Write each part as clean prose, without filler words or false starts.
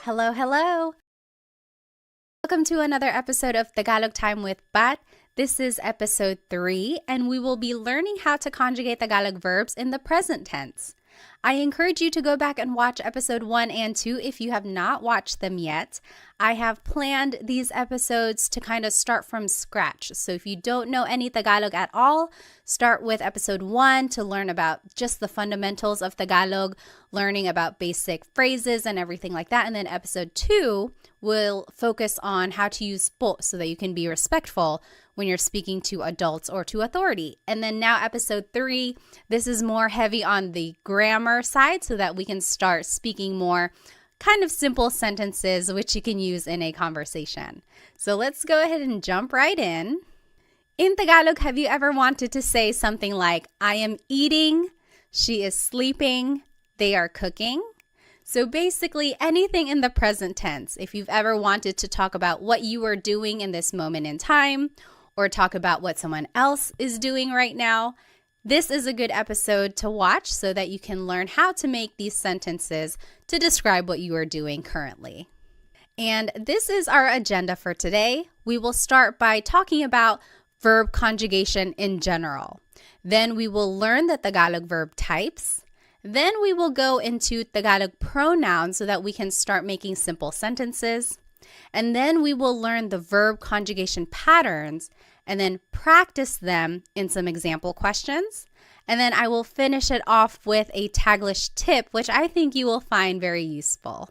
Hello, hello. Welcome to another episode of Tagalog Time with Bat. This is episode 3, and we will be learning how to conjugate Tagalog verbs in the present tense. I encourage you to go back and watch episode 1 and 2 if you have not watched them yet. I have planned these episodes to kind of start from scratch. So if you don't know any Tagalog at all, start with episode 1 to learn about just the fundamentals of Tagalog, learning about basic phrases and everything like that. And then episode 2 will focus on how to use po so that you can be respectful when you're speaking to adults or to authority. And then now episode 3, this is more heavy on the grammar side so that we can start speaking more kind of simple sentences which you can use in a conversation. So let's go ahead and jump right in. In Tagalog, have you ever wanted to say something like, I am eating, she is sleeping, they are cooking? So basically anything in the present tense. If you've ever wanted to talk about what you are doing in this moment in time, or talk about what someone else is doing right now, this is a good episode to watch so that you can learn how to make these sentences to describe what you are doing currently. And this is our agenda for today. We will start by talking about verb conjugation in general. Then we will learn the Tagalog verb types. Then we will go into Tagalog pronouns so that we can start making simple sentences. And then we will learn the verb conjugation patterns and then practice them in some example questions. And then I will finish it off with a Taglish tip, which I think you will find very useful.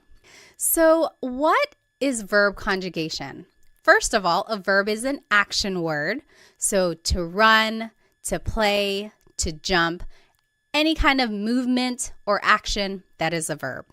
So what is verb conjugation? First of all, a verb is an action word. So to run, to play, to jump, any kind of movement or action, that is a verb.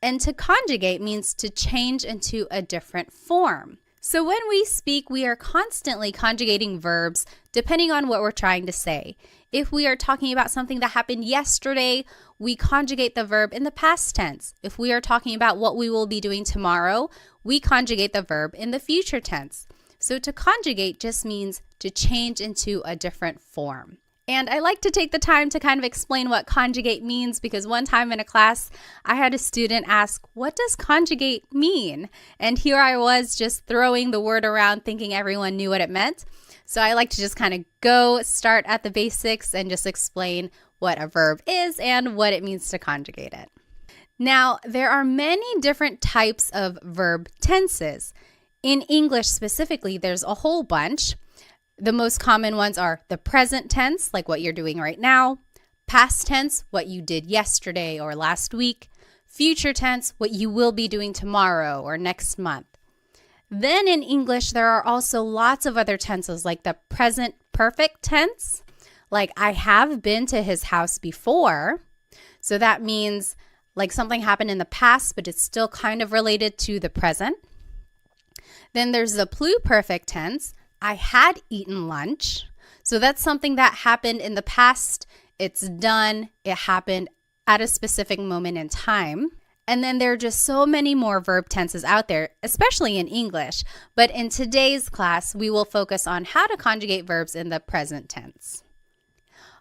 And to conjugate means to change into a different form. So when we speak, we are constantly conjugating verbs depending on what we're trying to say. If we are talking about something that happened yesterday, we conjugate the verb in the past tense. If we are talking about what we will be doing tomorrow, we conjugate the verb in the future tense. So to conjugate just means to change into a different form. And I like to take the time to kind of explain what conjugate means because one time in a class, I had a student ask, what does conjugate mean? And here I was just throwing the word around thinking everyone knew what it meant. So I like to just kind of start at the basics and just explain what a verb is and what it means to conjugate it. Now, there are many different types of verb tenses. In English specifically, there's a whole bunch. The most common ones are the present tense, like what you're doing right now, past tense, what you did yesterday or last week, future tense, what you will be doing tomorrow or next month. Then in English, there are also lots of other tenses like the present perfect tense, like I have been to his house before. So that means like something happened in the past, but it's still kind of related to the present. Then there's the pluperfect tense. I had eaten lunch. So that's something that happened in the past. It's done. It happened at a specific moment in time. And then there are just so many more verb tenses out there, especially in English. But in today's class, we will focus on how to conjugate verbs in the present tense.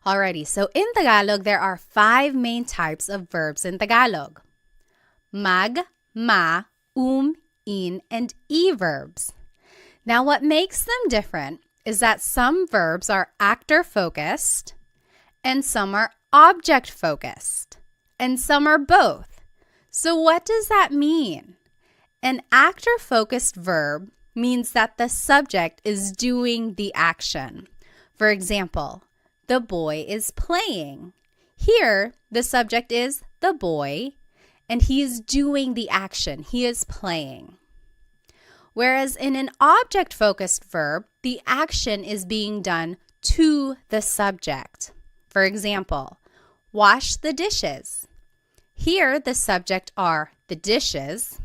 Alrighty, so in Tagalog, there are 5 main types of verbs in Tagalog. Mag, ma, in, and e verbs. Now, what makes them different is that some verbs are actor-focused and some are object-focused and some are both. So what does that mean? An actor-focused verb means that the subject is doing the action. For example, the boy is playing. Here, the subject is the boy and he is doing the action. He is playing. Whereas in an object-focused verb, the action is being done to the subject. For example, wash the dishes. Here, the subject are the dishes,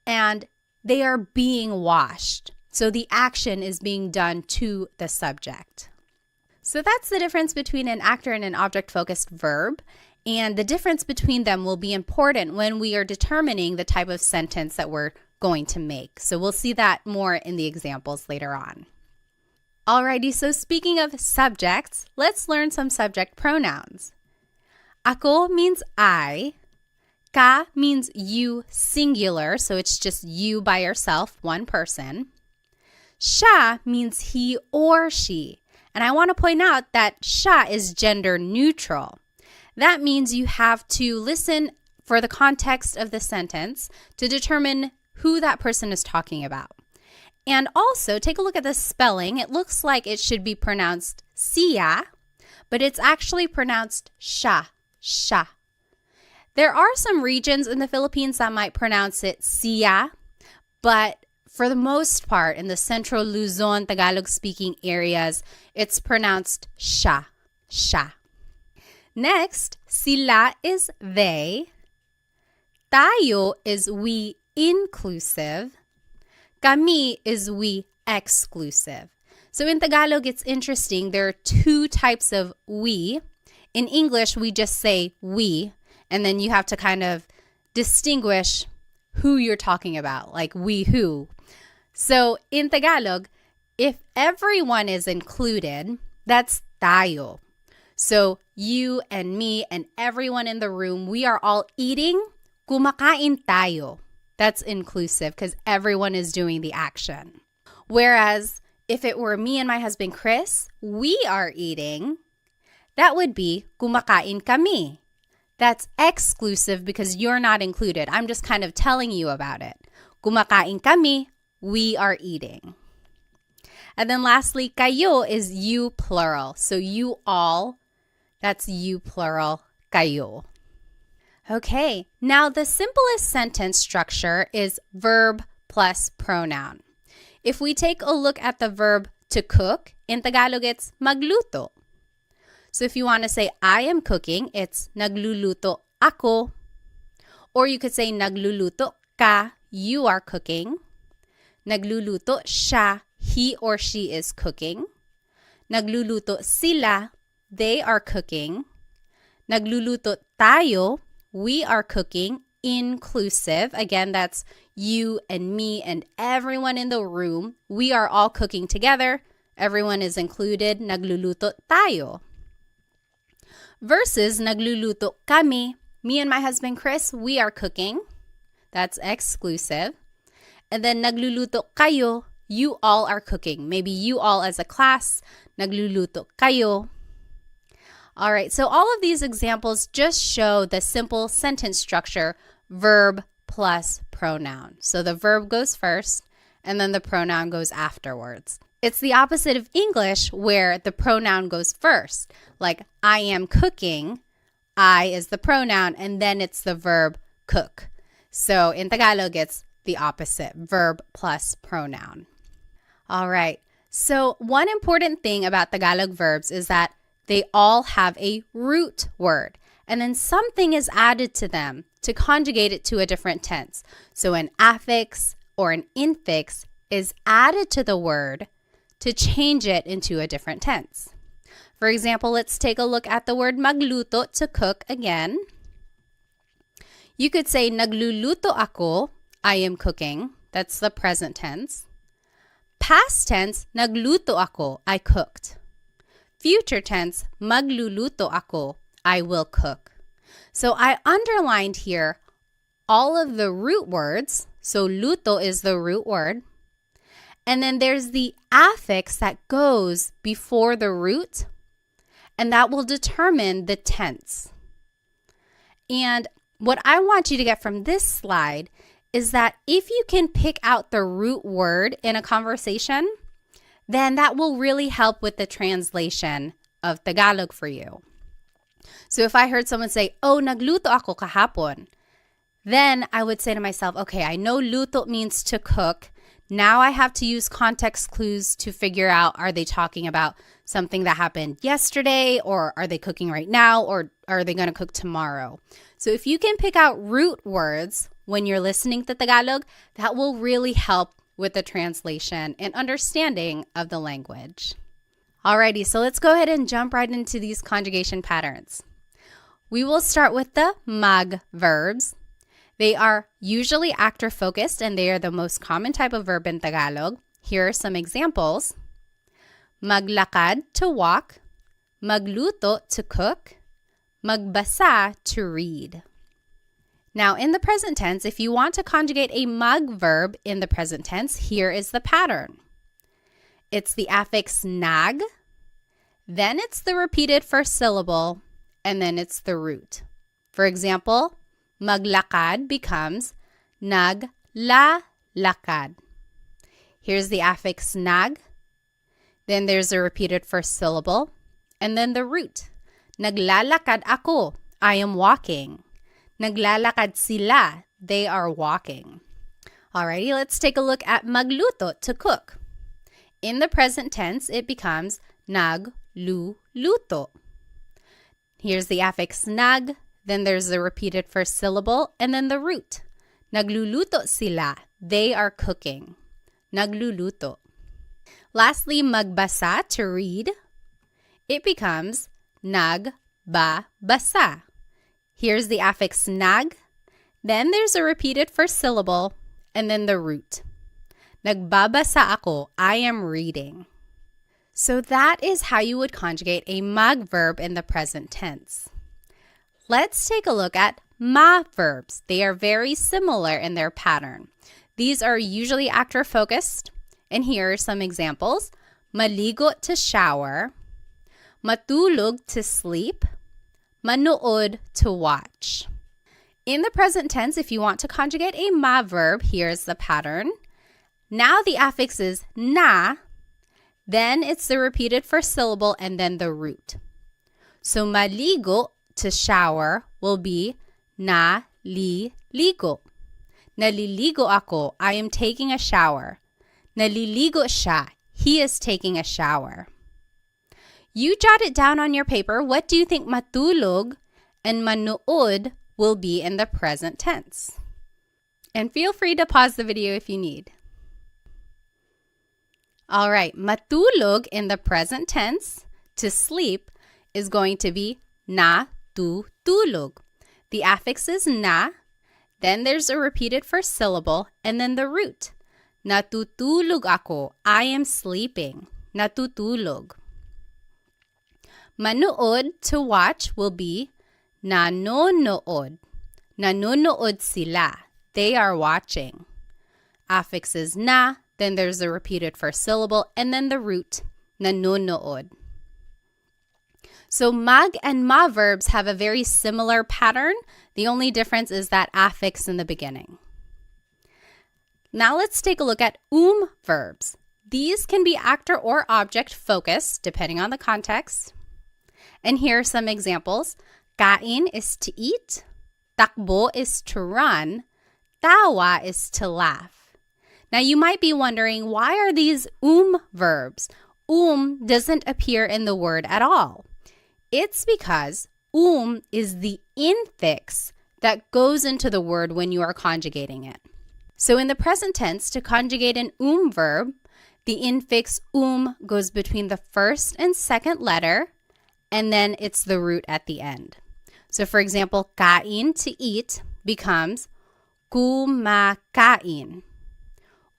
and they are being washed. So the action is being done to the subject. So that's the difference between an actor and an object-focused verb. And the difference between them will be important when we are determining the type of sentence that we're going to make. So we'll see that more in the examples later on. Alrighty, so speaking of subjects, let's learn some subject pronouns. Ako means I. Ka means you singular, so it's just you by yourself, one person. Siya means he or she. And I want to point out that siya is gender neutral. That means you have to listen for the context of the sentence to determine who that person is talking about. And also, take a look at the spelling. It looks like it should be pronounced siya, but it's actually pronounced siya, siya. There are some regions in the Philippines that might pronounce it siya, but for the most part, in the central Luzon, Tagalog-speaking areas, it's pronounced siya, siya. Next, sila is they. Tayo is we inclusive. Kami is we exclusive. So in Tagalog, it's interesting. There are two types of we. In English, we just say we, and then you have to kind of distinguish who you're talking about, like we who. So in Tagalog, if everyone is included, that's tayo. So you and me and everyone in the room, we are all eating, kumakain tayo. That's inclusive because everyone is doing the action. Whereas if it were me and my husband Chris, we are eating, that would be kumakain kami. That's exclusive because you're not included. I'm just kind of telling you about it. Kumakain kami, we are eating. And then lastly, kayo is you plural. So you all, that's you plural, kayo. Okay, now the simplest sentence structure is verb plus pronoun. If we take a look at the verb to cook, in Tagalog it's magluto. So if you want to say I am cooking, it's nagluluto ako. Or you could say nagluluto ka, you are cooking. Nagluluto siya, he or she is cooking. Nagluluto sila, they are cooking. Nagluluto tayo, we are cooking, inclusive. Again, that's you and me and everyone in the room. We are all cooking together. Everyone is included. Nagluluto tayo. Versus nagluluto kami. Me and my husband Chris, we are cooking. That's exclusive. And then nagluluto kayo, you all are cooking. Maybe you all as a class, nagluluto kayo. All right, so all of these examples just show the simple sentence structure, verb plus pronoun. So the verb goes first, and then the pronoun goes afterwards. It's the opposite of English where the pronoun goes first. Like, I am cooking, I is the pronoun, and then it's the verb cook. So in Tagalog, it's the opposite, verb plus pronoun. All right, so one important thing about Tagalog verbs is that they all have a root word, and then something is added to them to conjugate it to a different tense. So an affix or an infix is added to the word to change it into a different tense. For example, let's take a look at the word magluto, to cook again. You could say nagluluto ako, I am cooking. That's the present tense. Past tense, nagluto ako, I cooked. Future tense, magluluto ako, I will cook. So I underlined here all of the root words. So luto is the root word. And then there's the affix that goes before the root, and that will determine the tense. And what I want you to get from this slide is that if you can pick out the root word in a conversation, then that will really help with the translation of Tagalog for you. So if I heard someone say, oh, nagluto ako kahapon, then I would say to myself, okay, I know luto means to cook. Now I have to use context clues to figure out, are they talking about something that happened yesterday, or are they cooking right now, or are they going to cook tomorrow? So if you can pick out root words when you're listening to Tagalog, that will really help with the translation and understanding of the language. Alrighty, so let's go ahead and jump right into these conjugation patterns. We will start with the mag verbs. They are usually actor-focused, and they are the most common type of verb in Tagalog. Here are some examples. Maglakad, to walk. Magluto, to cook. Magbasa, to read. Now, in the present tense, if you want to conjugate a mag verb in the present tense, here is the pattern. It's the affix nag, then it's the repeated first syllable, and then it's the root. For example, maglakad becomes naglalakad. Here's the affix nag, then there's a repeated first syllable, and then the root. Naglalakad ako, I am walking. Naglalakad sila, they are walking. Alrighty, let's take a look at magluto, to cook. In the present tense, it becomes nagluluto. Here's the affix nag, then there's the repeated first syllable, and then the root. Nagluluto sila, they are cooking. Nagluluto. Lastly, magbasa, to read. It becomes nagbabasa. Here's the affix nag, then there's a repeated first syllable, and then the root. Nagbabasa ako, I am reading. So that is how you would conjugate a mag verb in the present tense. Let's take a look at ma verbs. They are very similar in their pattern. These are usually actor-focused, and here are some examples. Maligo, to shower. Matulog, to sleep. Manood, to watch. In the present tense, if you want to conjugate a ma verb, here's the pattern. Now the affix is na, then it's the repeated first syllable and then the root. So maligo, to shower, will be naliligo. Naliligo ako, I am taking a shower. Naliligo siya, he is taking a shower. You jot it down on your paper. What do you think matulog and manood will be in the present tense? And feel free to pause the video if you need. All right, matulog in the present tense, to sleep, is going to be natutulog. The affix is na, then there's a repeated first syllable, and then the root. Natutulog ako, I am sleeping. Natutulog. Manood, to watch, will be nanonood. Nanonood sila, they are watching. Affix is na, then there's the repeated first syllable, and then the root, nanonood. So mag and ma verbs have a very similar pattern. The only difference is that affix in the beginning. Now let's take a look at verbs. These can be actor or object focused, depending on the context. And here are some examples. Kain is to eat. Takbo is to run. Tawa is to laugh. Now you might be wondering, why are these verbs? Doesn't appear in the word at all. It's because is the infix that goes into the word when you are conjugating it. So in the present tense, to conjugate an verb, the infix goes between the first and second letter, and then it's the root at the end. So for example, kain, to eat, becomes kumakain.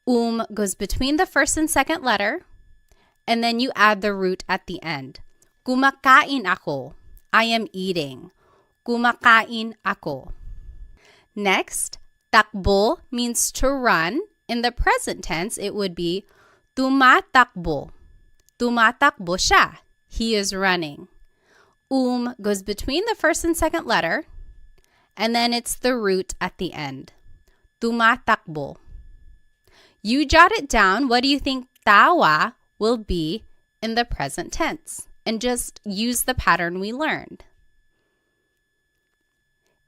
Goes between the first and second letter, and then you add the root at the end. Kumakain ako, I am eating. Kumakain ako. Next, takbo means to run. In the present tense, it would be tumatakbo. Tumatakbo siya, he is running. Goes between the first and second letter, and then it's the root at the end. Tumatakbo. You jot it down. What do you think tawa will be in the present tense? And just use the pattern we learned.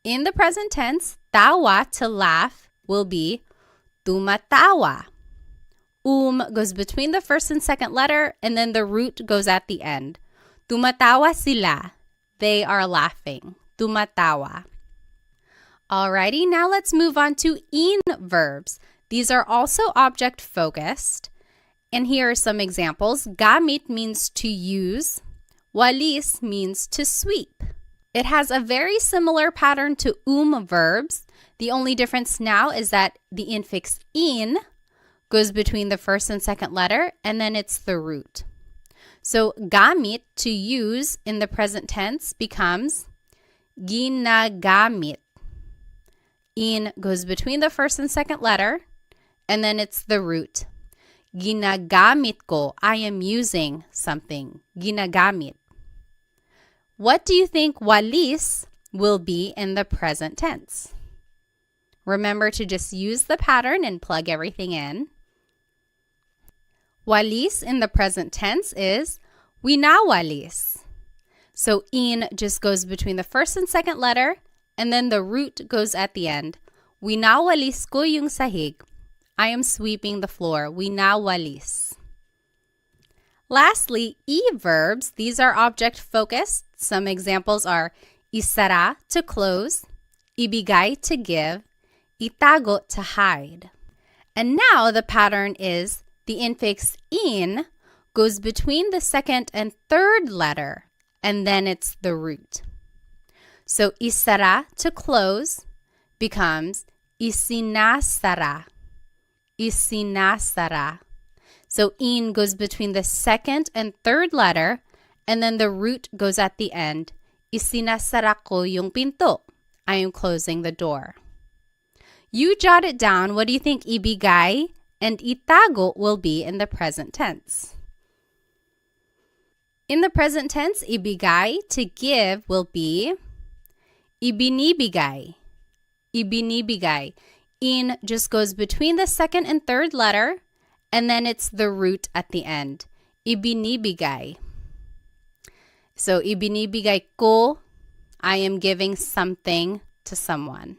In the present tense, tawa, to laugh, will be tumatawa. Goes between the first and second letter, and then the root goes at the end. Tumatawa sila, they are laughing. Tumatawa. Alrighty, now let's move on to verbs. These are also object focused. And here are some examples. Gamit means to use. Walis means to sweep. It has a very similar pattern to verbs. The only difference now is that the infix in goes between the first and second letter, and then it's the root. So gamit, to use, in the present tense becomes ginagamit. In goes between the first and second letter, and then it's the root. Ginagamit ko. I am using something. Ginagamit. What do you think walis will be in the present tense? Remember to just use the pattern and plug everything in. Walis in the present tense is winawalis. So in just goes between the first and second letter, and then the root goes at the end. Winawalis ko yung sahig. I am sweeping the floor. Winawalis. Lastly, e-verbs. These are object focused. Some examples are isara, to close, ibigay, to give, itago, to hide. And now the pattern is the infix in goes between the second and third letter, and then it's the root. So isara, to close, becomes isinasara. Isinasara. So in goes between the second and third letter, and then the root goes at the end. Isinasara ko yung pinto. I am closing the door. You jot it down. What do you think ibigay and itago will be in the present tense? In the present tense, ibigay, to give, will be ibinibigay. Ibinibigay. In just goes between the second and third letter, and then it's the root at the end. Ibinibigay. So, ibinibigay ko, I am giving something to someone.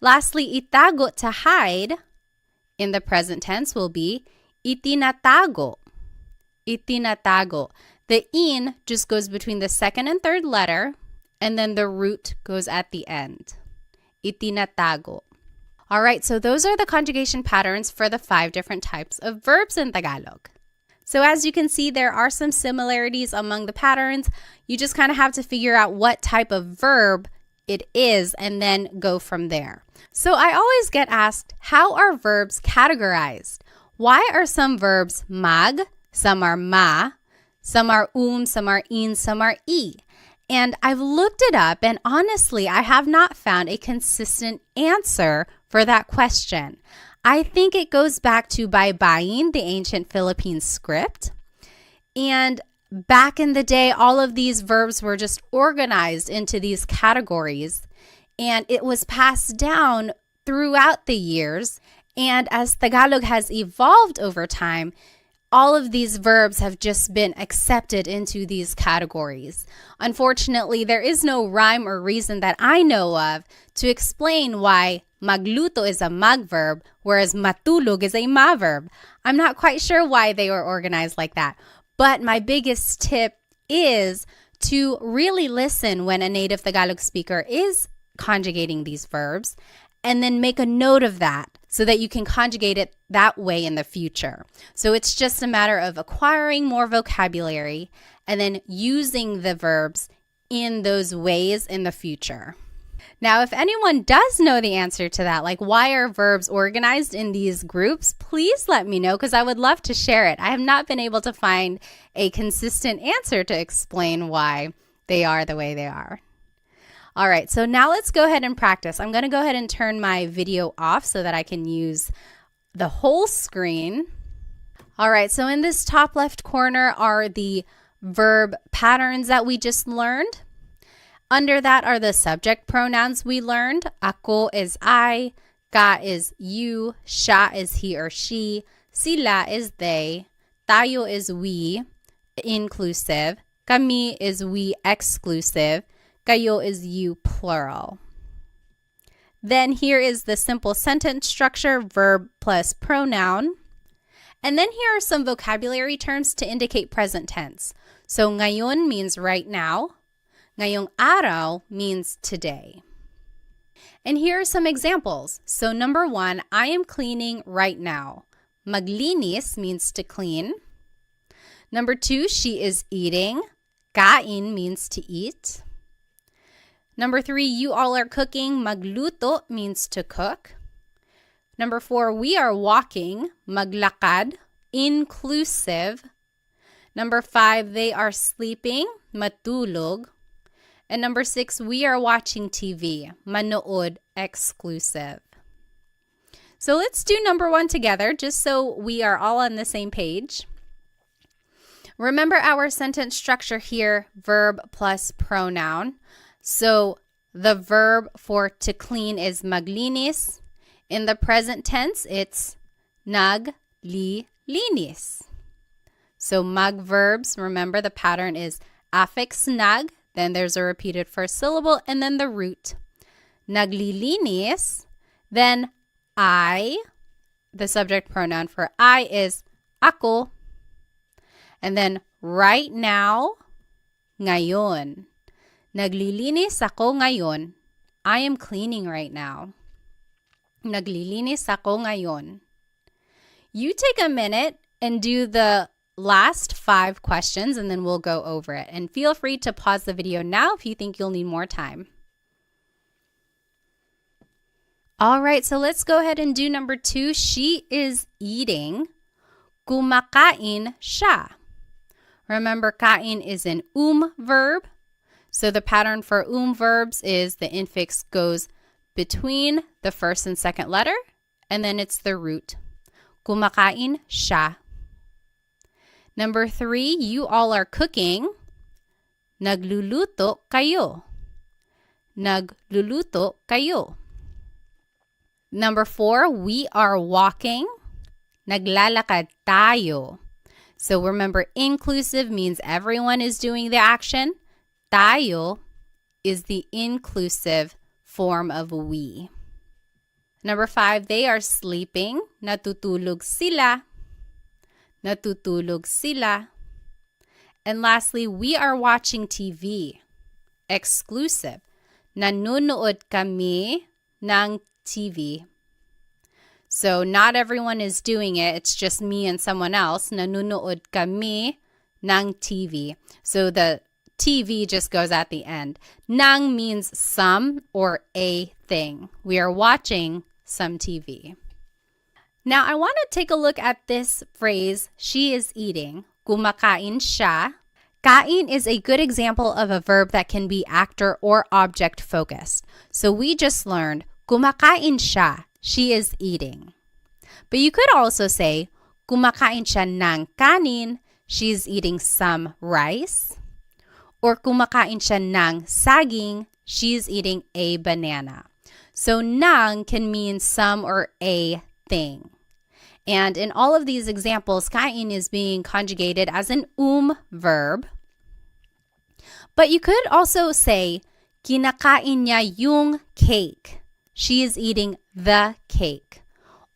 Lastly, itago, to hide, in the present tense will be itinatago. Itinatago. The in just goes between the second and third letter, and then the root goes at the end. Itinatago. All right, so those are the conjugation patterns for the 5 different types of verbs in Tagalog. So as you can see, there are some similarities among the patterns. You just kind of have to figure out what type of verb it is and then go from there. So I always get asked, how are verbs categorized? Why are some verbs mag, some are ma, some are some are in, some are e? And I've looked it up, and honestly, I have not found a consistent answer for that question. I think it goes back to baybayin, the ancient Philippine script. And back in the day, all of these verbs were just organized into these categories, and it was passed down throughout the years. And as Tagalog has evolved over time, all of these verbs have just been accepted into these categories. Unfortunately, there is no rhyme or reason that I know of to explain why magluto is a mag verb, whereas matulog is a ma verb. I'm not quite sure why they were organized like that. But my biggest tip is to really listen when a native Tagalog speaker is conjugating these verbs, and then make a note of that so that you can conjugate it that way in the future. So it's just a matter of acquiring more vocabulary and then using the verbs in those ways in the future. Now, if anyone does know the answer to that, like why are verbs organized in these groups, please let me know because I would love to share it. I have not been able to find a consistent answer to explain why they are the way they are. All right, so now let's go ahead and practice. I'm going to go ahead and turn my video off so that I can use the whole screen. All right, so in this top left corner are the verb patterns that we just learned. Under that are the subject pronouns we learned. Ako is I, ka is you, siya is he or she, sila is they, tayo is we, inclusive, kami is we, exclusive, kayo is you, plural. Then here is the simple sentence structure, verb plus pronoun. And then here are some vocabulary terms to indicate present tense. So ngayon means right now. Ngayong araw means today. And here are some examples. So number 1, I am cleaning right now. Maglinis means to clean. Number 2, she is eating. Kain means to eat. Number 3, you all are cooking. Magluto means to cook. Number 4, we are walking. Maglakad, inclusive. Number 5, they are sleeping. Matulog. And number 6, we are watching TV. Manood exclusive. So let's do number 1 together just so we are all on the same page. Remember our sentence structure here, verb plus pronoun. So the verb for to clean is maglinis. In the present tense, it's naglilinis. So mag verbs, remember the pattern is affix nag, then there's a repeated first syllable, and then the root. Naglilinis, then I, the subject pronoun for I is ako. And then right now, ngayon. Naglilinis ako ngayon. I am cleaning right now. Naglilinis ako ngayon. You take a minute and do the last 5 questions and then we'll go over it. And feel free to pause the video now if you think you'll need more time. All right, so let's go ahead and do number 2. She is eating. Kumakain siya. Remember, kain is an verb. So the pattern for verbs is the infix goes between the first and second letter, and then it's the root. Kumakain siya. Number 3, you all are cooking. Nagluluto kayo. Nagluluto kayo. Number 4, we are walking. Naglalakad tayo. So remember, inclusive means everyone is doing the action. Tayo is the inclusive form of we. Number 5, they are sleeping. Natutulog sila. Natutulog sila. And lastly, we are watching TV. Exclusive. Nanonood kami ng TV. So not everyone is doing it. It's just me and someone else. Nanonood kami ng TV. So the TV just goes at the end. Nang means some or a thing. We are watching some TV. Now I want to take a look at this phrase, she is eating. Kumakain siya. Kain is a good example of a verb that can be actor or object focused. So we just learned kumakain siya. She is eating. But you could also say, kumakain siya ng kanin. She's eating some rice. Or kumakain siya ng saging. She's eating a banana. So ng can mean some or a thing. And in all of these examples, kain is being conjugated as an verb. But you could also say, kinakain niya yung cake. She is eating the cake.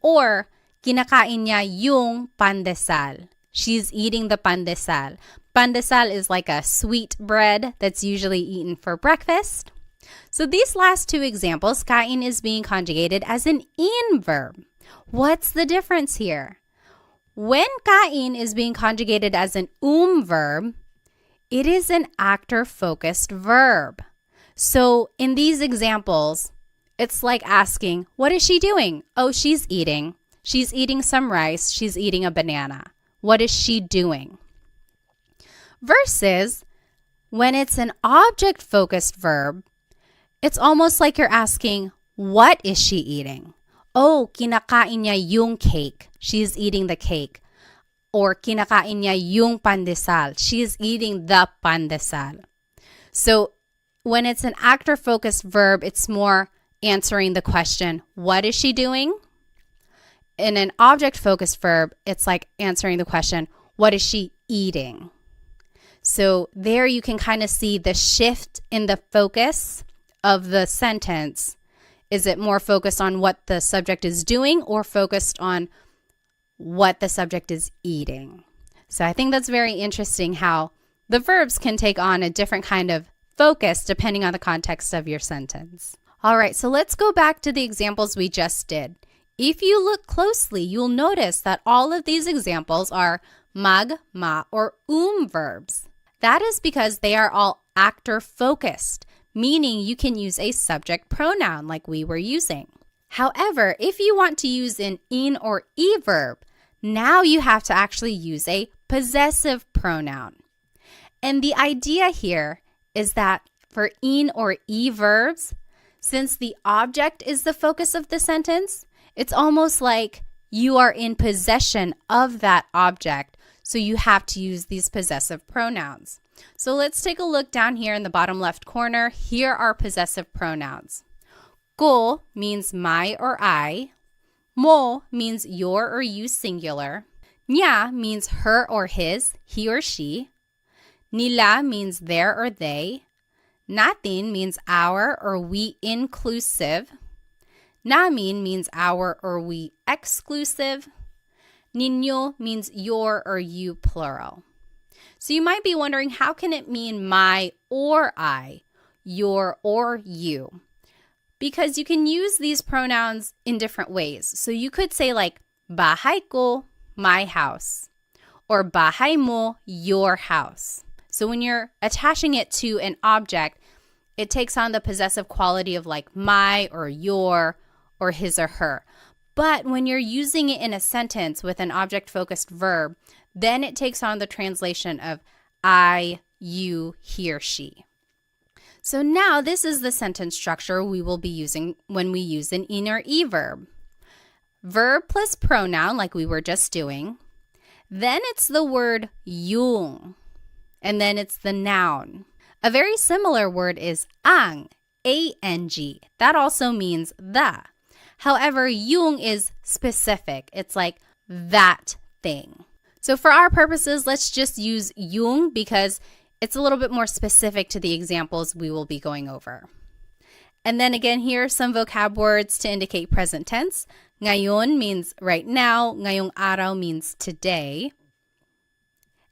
Or, kinakain niya yung pandesal. She's eating the pandesal. Pandesal is like a sweet bread that's usually eaten for breakfast. So these last 2 examples, kain is being conjugated as an verb. What's the difference here? When kain is being conjugated as an verb, it is an actor-focused verb. So in these examples, it's like asking, what is she doing? Oh, she's eating. She's eating some rice. She's eating a banana. What is she doing? Versus when it's an object-focused verb, it's almost like you're asking, what is she eating? Oh, kinakain niya yung cake. She's eating the cake. Or kinakain niya yung pandesal. She's eating the pandesal. So when it's an actor-focused verb, it's more answering the question, what is she doing? In an object-focused verb, it's like answering the question, what is she eating? So there you can kind of see the shift in the focus of the sentence. Is it more focused on what the subject is doing or focused on what the subject is eating? So I think that's very interesting how the verbs can take on a different kind of focus depending on the context of your sentence. All right, so let's go back to the examples we just did. If you look closely, you'll notice that all of these examples are mag, ma, or verbs. That is because they are all actor-focused, meaning you can use a subject pronoun like we were using. However, if you want to use an in or verb, now you have to actually use a possessive pronoun. And the idea here is that For in or e verbs, since the object is the focus of the sentence, it's almost like you are in possession of that object, so you have to use these possessive pronouns. So let's take a look down here in the bottom left corner. Here are possessive pronouns. Ko means my or I. Mo means your or you singular. Niya means her or his, he or she. Nila means their or they. Natin means our or we inclusive. Namin means our or we exclusive. Ninyo means your or you plural. So you might be wondering, how can it mean my or I, your or you? Because you can use these pronouns in different ways. So you could say like, bahay ko, my house, or bahay mo, your house. So when you're attaching it to an object, it takes on the possessive quality of like my or your or his or her. But when you're using it in a sentence with an object-focused verb, then it takes on the translation of I, you, he or she. So now this is the sentence structure we will be using when we use an in or e verb. Verb plus pronoun, like we were just doing. Then it's the word yung. And then it's the noun. A very similar word is ang, A-N-G. That also means the. However, yung is specific. It's like that thing. So for our purposes, let's just use yung because it's a little bit more specific to the examples we will be going over. And then again, here are some vocab words to indicate present tense. Ngayon means right now. Ngayong araw means today.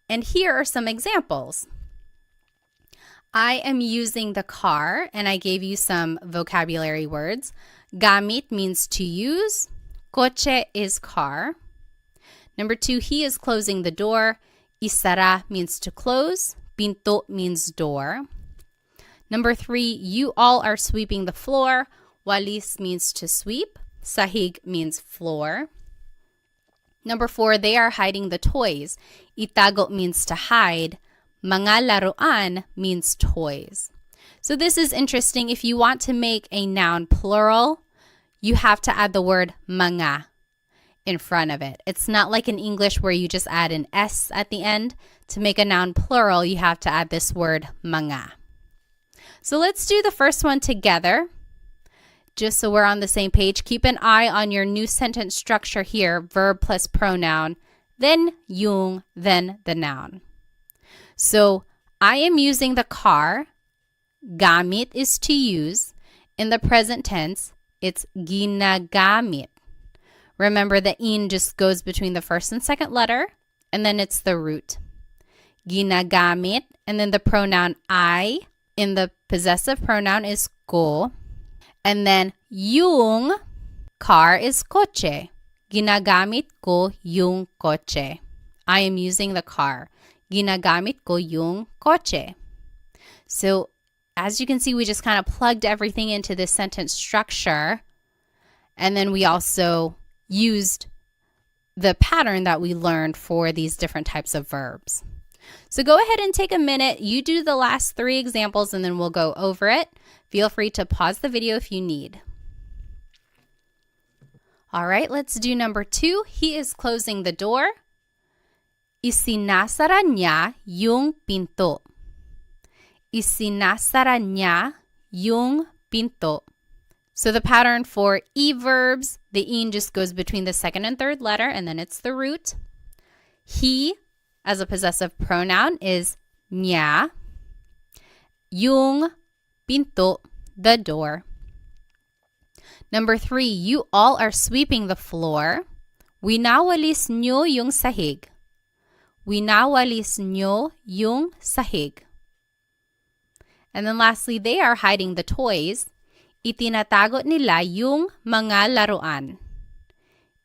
And here are some examples. I am using the car, and I gave you some vocabulary words. Gamit means to use. Coche is car. Number 2, he is closing the door. Isara means to close. Pinto means door. Number 3, you all are sweeping the floor. Walis means to sweep. Sahig means floor. Number 4, they are hiding the toys. Itago means to hide. Mga laruan means toys. So this is interesting. If you want to make a noun plural, you have to add the word mga in front of it. It's not like in English where you just add an S at the end. To make a noun plural, you have to add this word mga. So let's do the first one together. Just so we're on the same page, keep an eye on your new sentence structure here, verb plus pronoun, then yung, then the noun. So I am using the car. Gamit is to use. In the present tense, it's ginagamit. Remember, the in just goes between the first and second letter, and then it's the root. Ginagamit, and then the pronoun I in the possessive pronoun is ko. And then yung car is coche. Ginagamit ko yung coche. I am using the car. Ginagamit ko yung coche. So as you can see, we just kind of plugged everything into this sentence structure. And then we also used the pattern that we learned for these different types of verbs. So go ahead and take a minute. You do the last 3 examples and then we'll go over it. Feel free to pause the video if you need. All right, let's do number 2. He is closing the door. Isinasara niya yung pinto. Isinasara niya yung pinto. So the pattern for e verbs, the in just goes between the second and third letter, and then it's the root. He, as a possessive pronoun, is niya. Yung pinto, the door. Number 3, you all are sweeping the floor. Winawalis nyo yung sahig. Winawalis nyo yung sahig. And then lastly, they are hiding the toys. Itinatago nila yung mga laruan.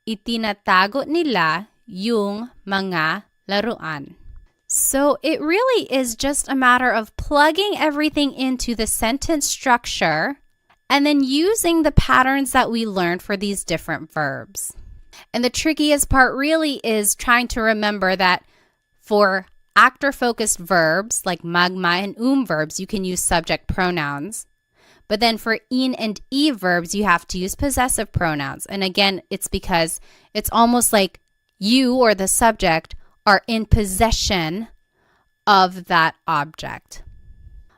Itinatago nila yung mga laruan. So it really is just a matter of plugging everything into the sentence structure and then using the patterns that we learned for these different verbs. And the trickiest part really is trying to remember that for actor-focused verbs like magma and verbs, you can use subject pronouns. But then for in and e verbs, you have to use possessive pronouns. And again, it's because it's almost like you or the subject are in possession of that object.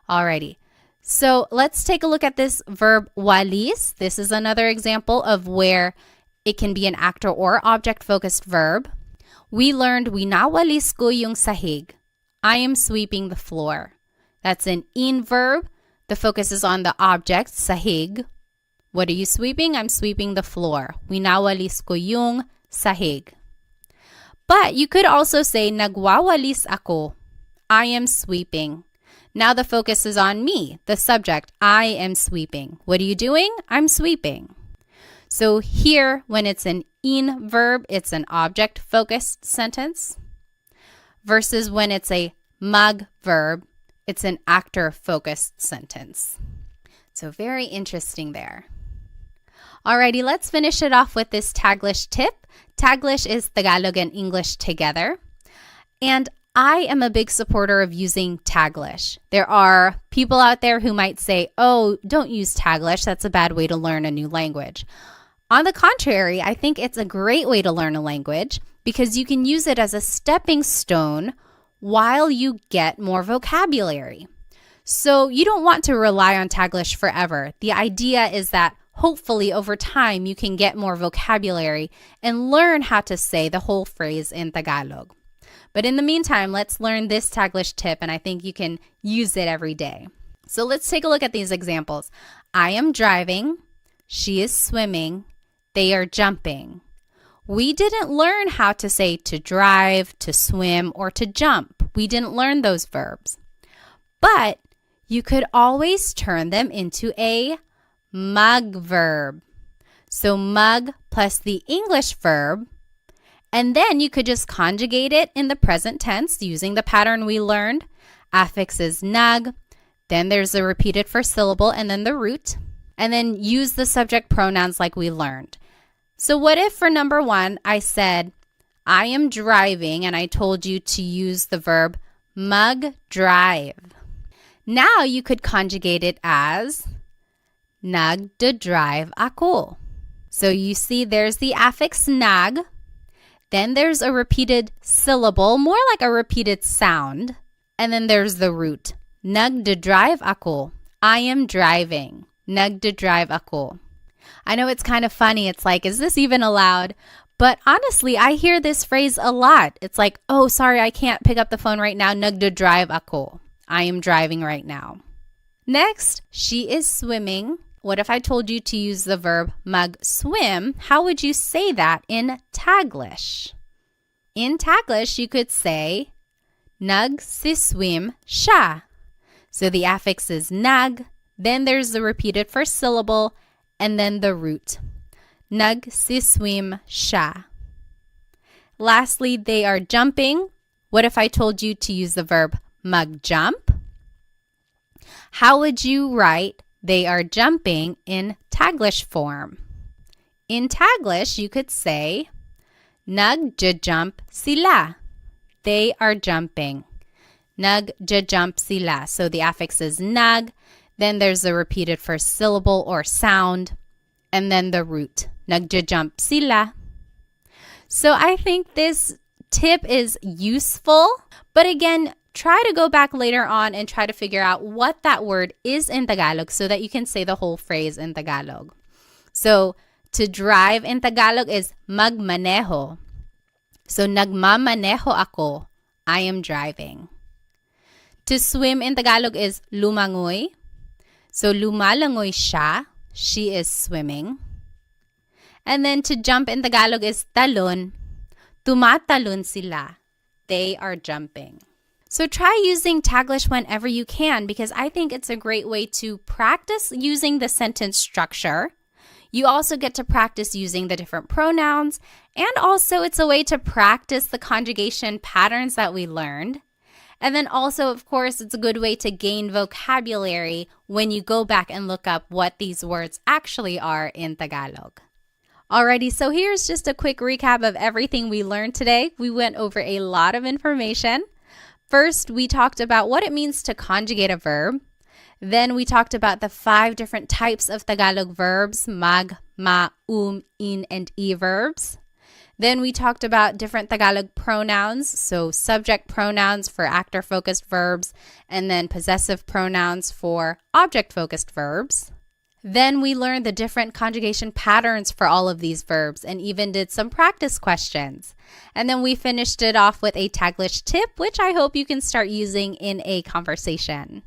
Alrighty, so let's take a look at this verb walis. This is another example of where it can be an actor or object-focused verb. We learned, winawalis ko yung sahig. I am sweeping the floor. That's an in verb. The focus is on the object, sahig. What are you sweeping? I'm sweeping the floor. Winawalis ko yung sahig. But you could also say, nagwawalis ako. I am sweeping. Now the focus is on me, the subject. I am sweeping. What are you doing? I'm sweeping. So here, when it's an in verb, it's an object-focused sentence. Versus when it's a mag verb, it's an actor-focused sentence. So very interesting there. Alrighty, let's finish it off with this Taglish tip. Taglish is Tagalog and English together. And I am a big supporter of using Taglish. There are people out there who might say, oh, don't use Taglish. That's a bad way to learn a new language. On the contrary, I think it's a great way to learn a language because you can use it as a stepping stone while you get more vocabulary. So you don't want to rely on Taglish forever. The idea is that hopefully over time you can get more vocabulary and learn how to say the whole phrase in Tagalog. But in the meantime, let's learn this Taglish tip, and I think you can use it every day. So let's take a look at these examples. I am driving. She is swimming. They are jumping. We didn't learn how to say to drive, to swim, or to jump. We didn't learn those verbs. But you could always turn them into a mug verb. So mug plus the English verb. And then you could just conjugate it in the present tense using the pattern we learned. Affix is nag. Then there's a repeated first syllable and then the root. And then use the subject pronouns like we learned. So what if for number one, I said, I am driving, and I told you to use the verb mug drive. Now you could conjugate it as nagdadrive ako. So you see there's the affix nag. Then there's a repeated syllable, more like a repeated sound. And then there's the root. Nagdadrive ako. I am driving. Nagdadrive ako. I know it's kind of funny. It's like, is this even allowed? But honestly, I hear this phrase a lot. It's like, oh, sorry, I can't pick up the phone right now. Nagdadrive ako. I am driving right now. Next, she is swimming. What if I told you to use the verb mag-swim? How would you say that in Taglish? In Taglish, you could say, nagsiswim siya. So the affix is nag, then there's the repeated first syllable, and then the root. Nagsiswim siya. Lastly, they are jumping. What if I told you to use the verb mag-jump? How would you write they are jumping in Taglish form? In Taglish, you could say, nagjajump sila. They are jumping. Nagjajump sila. So the affix is nag, then there's the repeated first syllable or sound, and then the root. Nagjajump sila. So I think this tip is useful, but again, try to go back later on and try to figure out what that word is in Tagalog so that you can say the whole phrase in Tagalog. So, to drive in Tagalog is magmaneho. So, nagmamaneho ako. I am driving. To swim in Tagalog is lumangoy. So, lumalangoy siya. She is swimming. And then to jump in Tagalog is talon. Tumatalon sila. They are jumping. So try using Taglish whenever you can because I think it's a great way to practice using the sentence structure. You also get to practice using the different pronouns, and also it's a way to practice the conjugation patterns that we learned. And then also, of course, it's a good way to gain vocabulary when you go back and look up what these words actually are in Tagalog. Alrighty, so here's just a quick recap of everything we learned today. We went over a lot of information. First, we talked about what it means to conjugate a verb. Then we talked about the 5 different types of Tagalog verbs, mag, ma, in, and e verbs. Then we talked about different Tagalog pronouns, so subject pronouns for actor-focused verbs, and then possessive pronouns for object-focused verbs. Then we learned the different conjugation patterns for all of these verbs and even did some practice questions. And then we finished it off with a Taglish tip, which I hope you can start using in a conversation.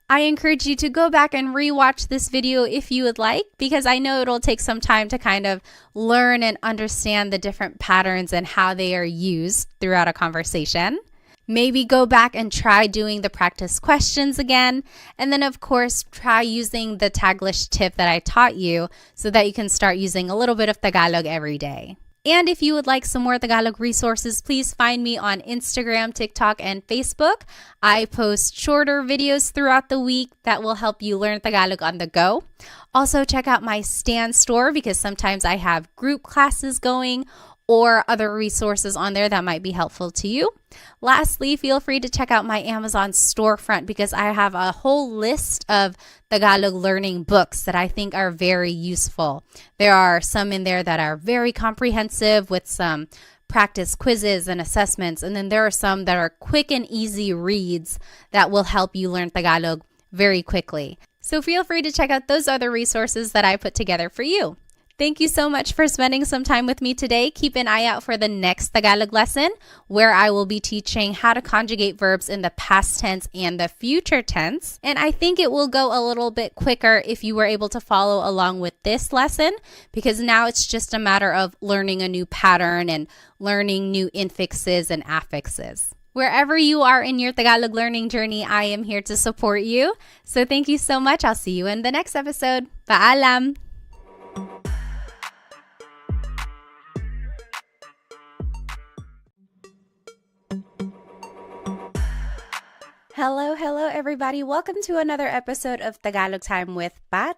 I encourage you to go back and rewatch this video if you would like, because I know it'll take some time to kind of learn and understand the different patterns and how they are used throughout a conversation. Maybe go back and try doing the practice questions again. And then, of course, try using the Taglish tip that I taught you so that you can start using a little bit of Tagalog every day. And if you would like some more Tagalog resources, please find me on Instagram, TikTok, and Facebook. I post shorter videos throughout the week that will help you learn Tagalog on the go. Also, check out my Stan store because sometimes I have group classes going or other resources on there that might be helpful to you. Lastly, feel free to check out my Amazon storefront because I have a whole list of Tagalog learning books that I think are very useful. There are some in there that are very comprehensive with some practice quizzes and assessments, and then there are some that are quick and easy reads that will help you learn Tagalog very quickly. So feel free to check out those other resources that I put together for you. Thank you so much for spending some time with me today. Keep an eye out for the next Tagalog lesson where I will be teaching how to conjugate verbs in the past tense and the future tense. And I think it will go a little bit quicker if you were able to follow along with this lesson because now it's just a matter of learning a new pattern and learning new infixes and affixes. Wherever you are in your Tagalog learning journey, I am here to support you. So thank you so much. I'll see you in the next episode. Paalam! Hello, everybody. Welcome to another episode of Tagalog Time with Pat.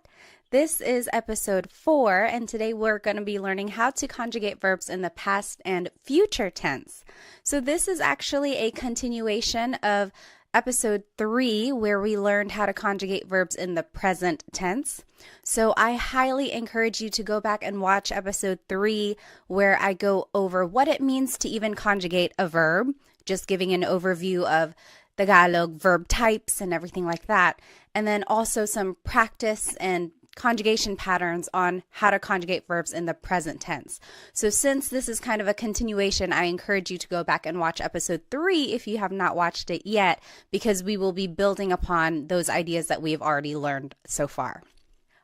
This is episode 4, and today we're going to be learning how to conjugate verbs in the past and future tense. So this is actually a continuation of episode 3, where we learned how to conjugate verbs in the present tense. So I highly encourage you to go back and watch episode 3, where I go over what it means to even conjugate a verb, just giving an overview of Tagalog verb types and everything like that. And then also some practice and conjugation patterns on how to conjugate verbs in the present tense. So since this is kind of a continuation, I encourage you to go back and watch episode 3 if you have not watched it yet, because we will be building upon those ideas that we have already learned so far.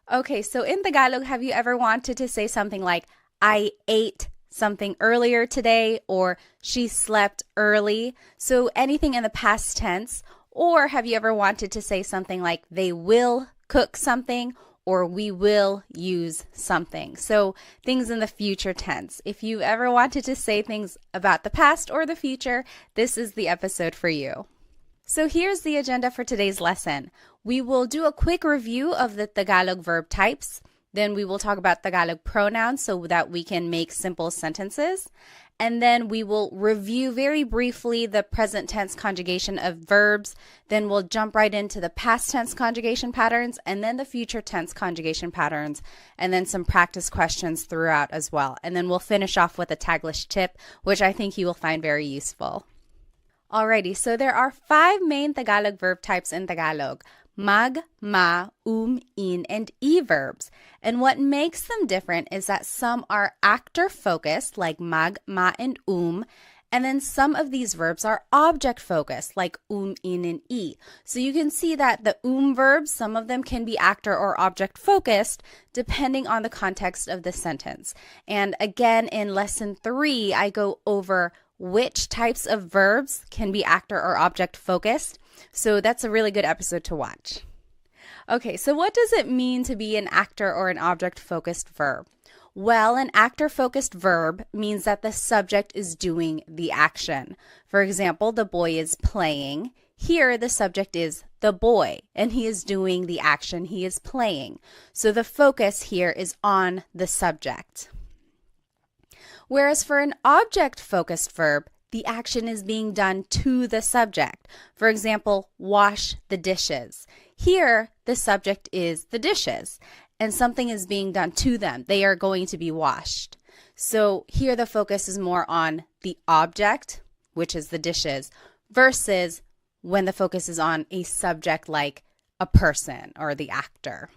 Okay, so in Tagalog, have you ever wanted to say something like, I ate something earlier today, or she slept early? So anything in the past tense. Or have you ever wanted to say something like they will cook something, or we will use something? So things in the future tense. If you've ever wanted to say things about the past or the future, this is the episode for you. So here's the agenda for today's lesson. We will do a quick review of the Tagalog verb types. Then we will talk about Tagalog pronouns so that we can make simple sentences. And then we will review very briefly the present tense conjugation of verbs. Then we'll jump right into the past tense conjugation patterns and then the future tense conjugation patterns, and then some practice questions throughout as well. And then we'll finish off with a Taglish tip, which I think you will find very useful. Alrighty, so there are 5 main Tagalog verb types in Tagalog: mag, ma, in, and e verbs. And what makes them different is that some are actor-focused, like mag, ma, and and then some of these verbs are object-focused, like in, and e. So you can see that the verbs, some of them can be actor or object-focused, depending on the context of the sentence. And again, in lesson 3, I go over which types of verbs can be actor or object focused. So that's a really good episode to watch. Okay, so what does it mean to be an actor or an object focused verb? Well, an actor focused verb means that the subject is doing the action. For example, the boy is playing. Here, the subject is the boy, and he is doing the action. He is playing. So the focus here is on the subject. Whereas for an object-focused verb, the action is being done to the subject. For example, wash the dishes. Here, the subject is the dishes, and something is being done to them. They are going to be washed. So here the focus is more on the object, which is the dishes, versus when the focus is on a subject like a person or the actor.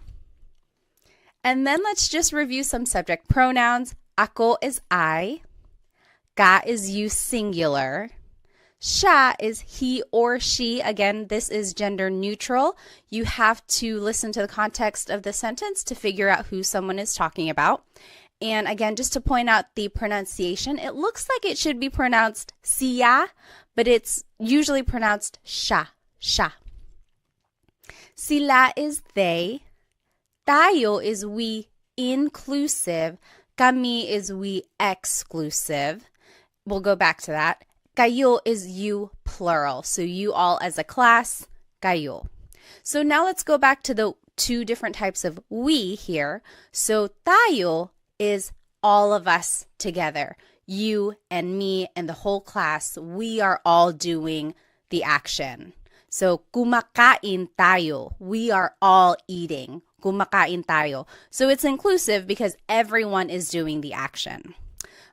And then let's just review some subject pronouns. Ako is I. Ka is you singular. Siya is he or she. Again, this is gender neutral. You have to listen to the context of the sentence to figure out who someone is talking about. And again, just to point out the pronunciation, it looks like it should be pronounced siya, but it's usually pronounced siya, siya. Sila is they. Tayo is we inclusive. Kami is we exclusive. We'll go back to that. Kayo is you plural. So you all as a class, kayo. So now let's go back to the two different types of we here. So tayo is all of us together. You and me and the whole class, we are all doing the action. So kumakain tayo. We are all eating. Kumakain tayo. So it's inclusive because everyone is doing the action.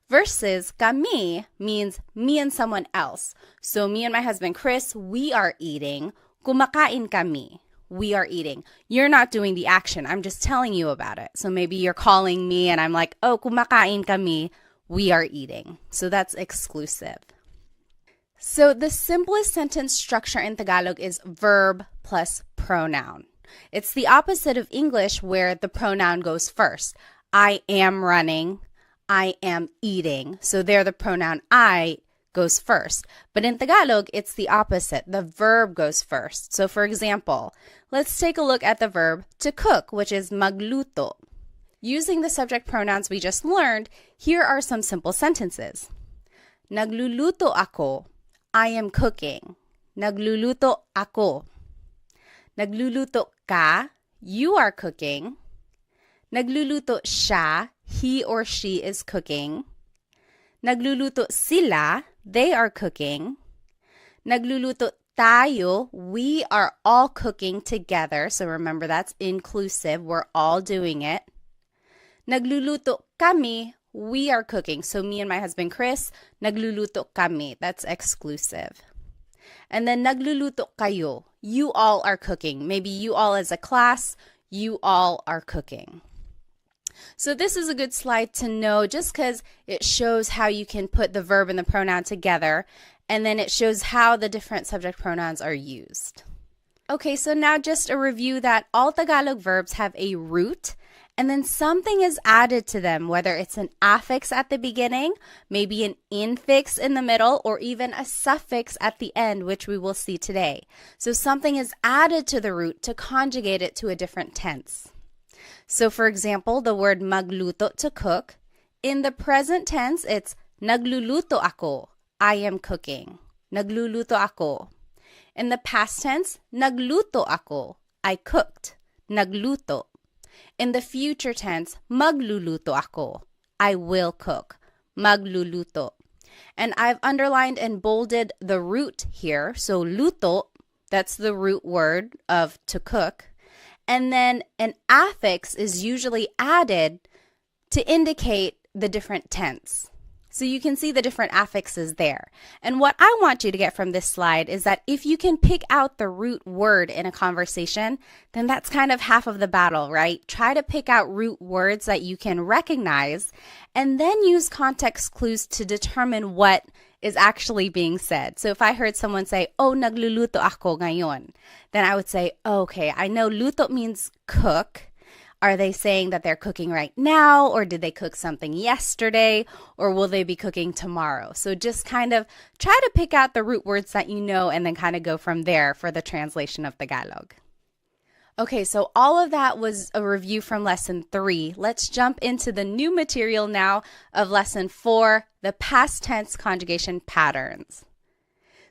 Versus kami means me and someone else. So me and my husband Chris, we are eating. Kumakain kami. We are eating. You're not doing the action. I'm just telling you about it. So maybe you're calling me and I'm like, oh, kumakain kami. We are eating. So that's exclusive. So the simplest sentence structure in Tagalog is verb plus pronoun. It's the opposite of English where the pronoun goes first. I am running. I am eating. So there the pronoun I goes first. But in Tagalog, it's the opposite. The verb goes first. So for example, let's take a look at the verb to cook, which is magluto. Using the subject pronouns we just learned, here are some simple sentences. Nagluluto ako. I am cooking. Nagluluto ako. Nagluluto ka. You are cooking. Nagluluto siya. He or she is cooking. Nagluluto sila. They are cooking. Nagluluto tayo. We are all cooking together. So remember, that's inclusive. We're all doing it. Nagluluto kami. We are cooking. So me and my husband Chris, nagluluto kami. That's exclusive. And then nagluluto kayo. You all are cooking. Maybe you all as a class, you all are cooking. So this is a good slide to know just because it shows how you can put the verb and the pronoun together, and then it shows how the different subject pronouns are used. Okay, so now just a review that all Tagalog verbs have a root, and then something is added to them, whether it's an affix at the beginning, maybe an infix in the middle, or even a suffix at the end, which we will see today. So something is added to the root to conjugate it to a different tense. So for example, the word magluto, to cook. In the present tense, it's nagluluto ako. I am cooking. Nagluluto ako. In the past tense, nagluto ako. I cooked. Nagluto. In the future tense, magluluto ako. I will cook. Magluluto. And I've underlined and bolded the root here. So luto, that's the root word of to cook. And then an affix is usually added to indicate the different tense. So you can see the different affixes there. And what I want you to get from this slide is that if you can pick out the root word in a conversation, then that's kind of half of the battle, right? Try to pick out root words that you can recognize and then use context clues to determine what is actually being said. So if I heard someone say, oh, nagluluto ako ngayon, then I would say, okay, I know luto means cook. Are they saying that they're cooking right now, or did they cook something yesterday, or will they be cooking tomorrow? So just kind of try to pick out the root words that you know and then kind of go from there for the translation of Tagalog. Okay, so all of that was a review from Lesson 3. Let's jump into the new material now of Lesson 4, the past tense conjugation patterns.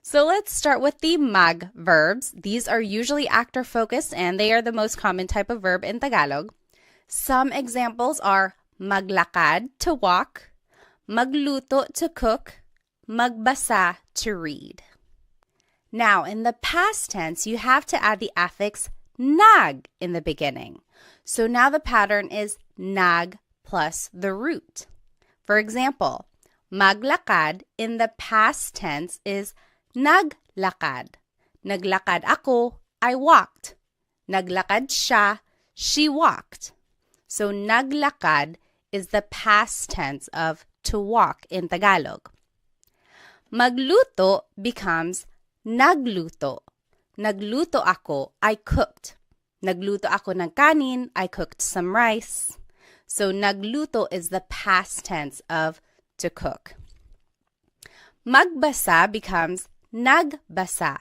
So let's start with the mag verbs. These are usually actor-focused, and they are the most common type of verb in Tagalog. Some examples are maglakad, to walk, magluto, to cook, magbasa, to read. Now, in the past tense, you have to add the affix nag in the beginning. So now the pattern is nag plus the root. For example, maglakad in the past tense is naglakad. Naglakad ako, I walked. Naglakad siya, she walked. So naglakad is the past tense of to walk in Tagalog. Magluto becomes nagluto. Nagluto ako, I cooked. Nagluto ako ng kanin, I cooked some rice. So nagluto is the past tense of to cook. Magbasa becomes nagbasa.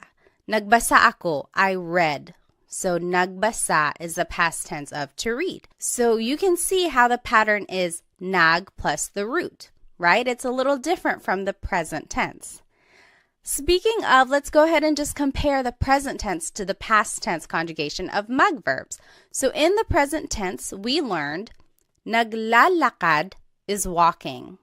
Nagbasa ako, I read. So nagbasa is the past tense of to read. So you can see how the pattern is nag plus the root, right? It's a little different from the present tense. Speaking of, let's go ahead and just compare the present tense to the past tense conjugation of mag verbs. So in the present tense, we learned naglalakad is walking.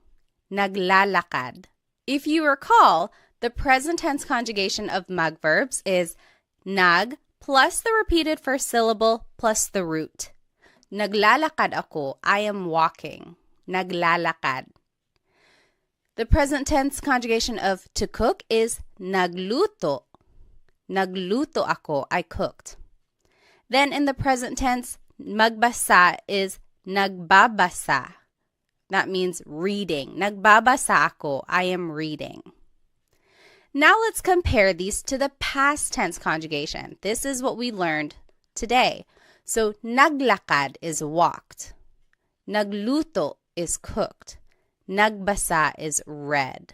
Naglalakad. If you recall, the present tense conjugation of mag verbs is nag plus the repeated first syllable plus the root. Naglalakad ako, I am walking. Naglalakad. The present tense conjugation of to cook is nagluto. Nagluto ako, I cooked. Then in the present tense, magbasa is nagbabasa. That means reading. Nagbabasa ako, I am reading. Now let's compare these to the past tense conjugation. This is what we learned today. So naglakad is walked. Nagluto is cooked. Nagbasa is read.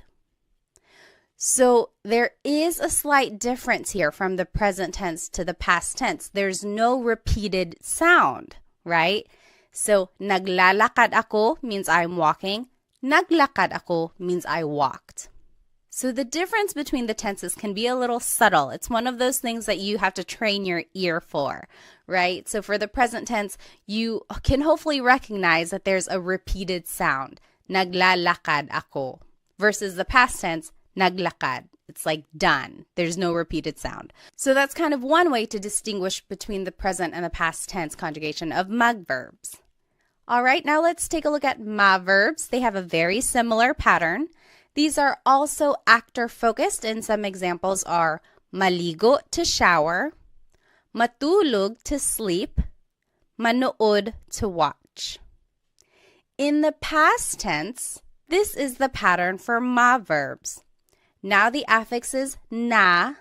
So there is a slight difference here from the present tense to the past tense. There's no repeated sound, right? So naglalakad ako means I'm walking. Naglakad ako means I walked. So the difference between the tenses can be a little subtle. It's one of those things that you have to train your ear for, right? So for the present tense, you can hopefully recognize that there's a repeated sound. Naglalakad ako. Versus the past tense, naglakad. It's like done. There's no repeated sound. So that's kind of one way to distinguish between the present and the past tense conjugation of mag verbs. All right, now let's take a look at ma verbs. They have a very similar pattern. These are also actor-focused, and some examples are maligo, to shower, matulog, to sleep, manood, to watch. In the past tense, this is the pattern for ma verbs. Now the affix is na,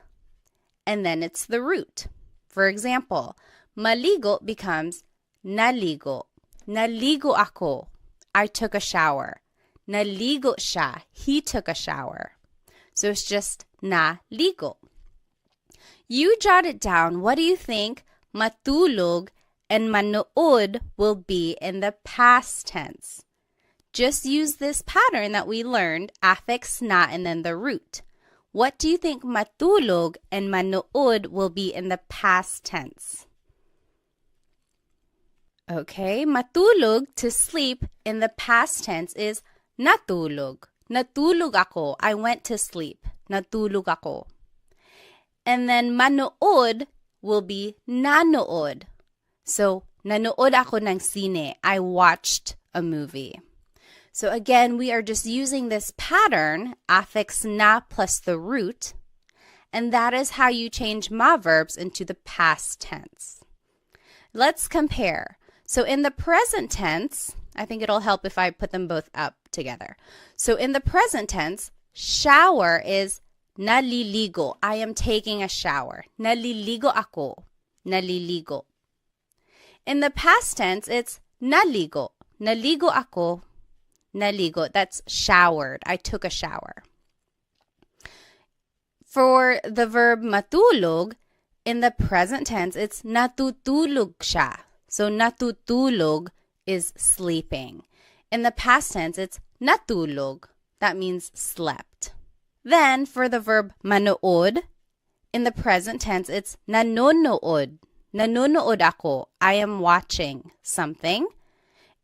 and then it's the root. For example, maligo becomes naligo. Naligo ako, I took a shower. Naligo siya, he took a shower. So it's just naligo. You jot it down. What do you think matulog and manood will be in the past tense? Just use this pattern that we learned, affix na and then the root. What do you think matulog and manood will be in the past tense? Okay, matulog, to sleep, in the past tense is natulog. Natulog ako, I went to sleep. Natulog ako. And then manood will be nanood. So, nanood ako ng sine. I watched a movie. So again, we are just using this pattern, affix na plus the root, and that is how you change ma verbs into the past tense. Let's compare. So in the present tense, I think it'll help if I put them both up together. So in the present tense, shower is naliligo. I am taking a shower. Naliligo ako. Naliligo. In the past tense, it's naligo. Naligo ako. Naligo. That's showered. I took a shower. For the verb matulog, in the present tense, it's natutulog siya. So natutulog is sleeping. In the past tense, it's natulog. That means slept. Then for the verb manood, in the present tense, it's nanonood. Nanonood ako. I am watching something.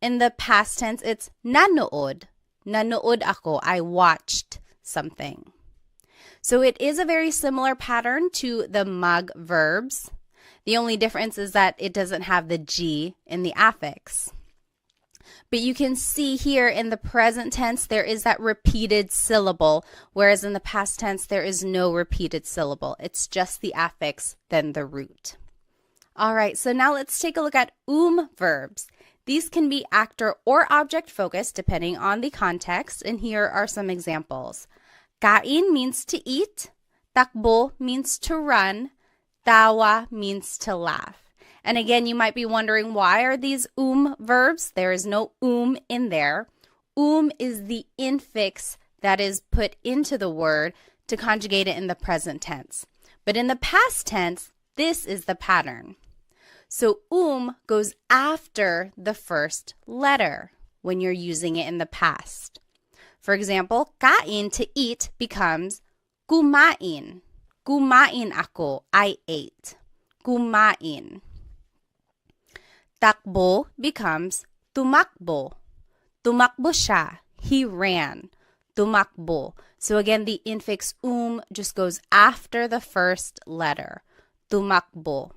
In the past tense, it's nanood. Nanood ako. I watched something. So it is a very similar pattern to the mag verbs. The only difference is that it doesn't have the G in the affix. But you can see here in the present tense, there is that repeated syllable, whereas in the past tense, there is no repeated syllable. It's just the affix, then the root. All right, so now let's take a look at verbs. These can be actor or object focused depending on the context, and here are some examples. Kain means to eat, takbo means to run, tawa means to laugh. And again, you might be wondering, why are these verbs? There is no in there. Is the infix that is put into the word to conjugate it in the present tense. But in the past tense, this is the pattern. So goes after the first letter when you're using it in the past. For example, kain, to eat, becomes kumain. Kumain ako, I ate. Kumain. Takbo becomes tumakbo. Tumakbo siya. He ran. Tumakbo. So again, the infix just goes after the first letter. Tumakbo.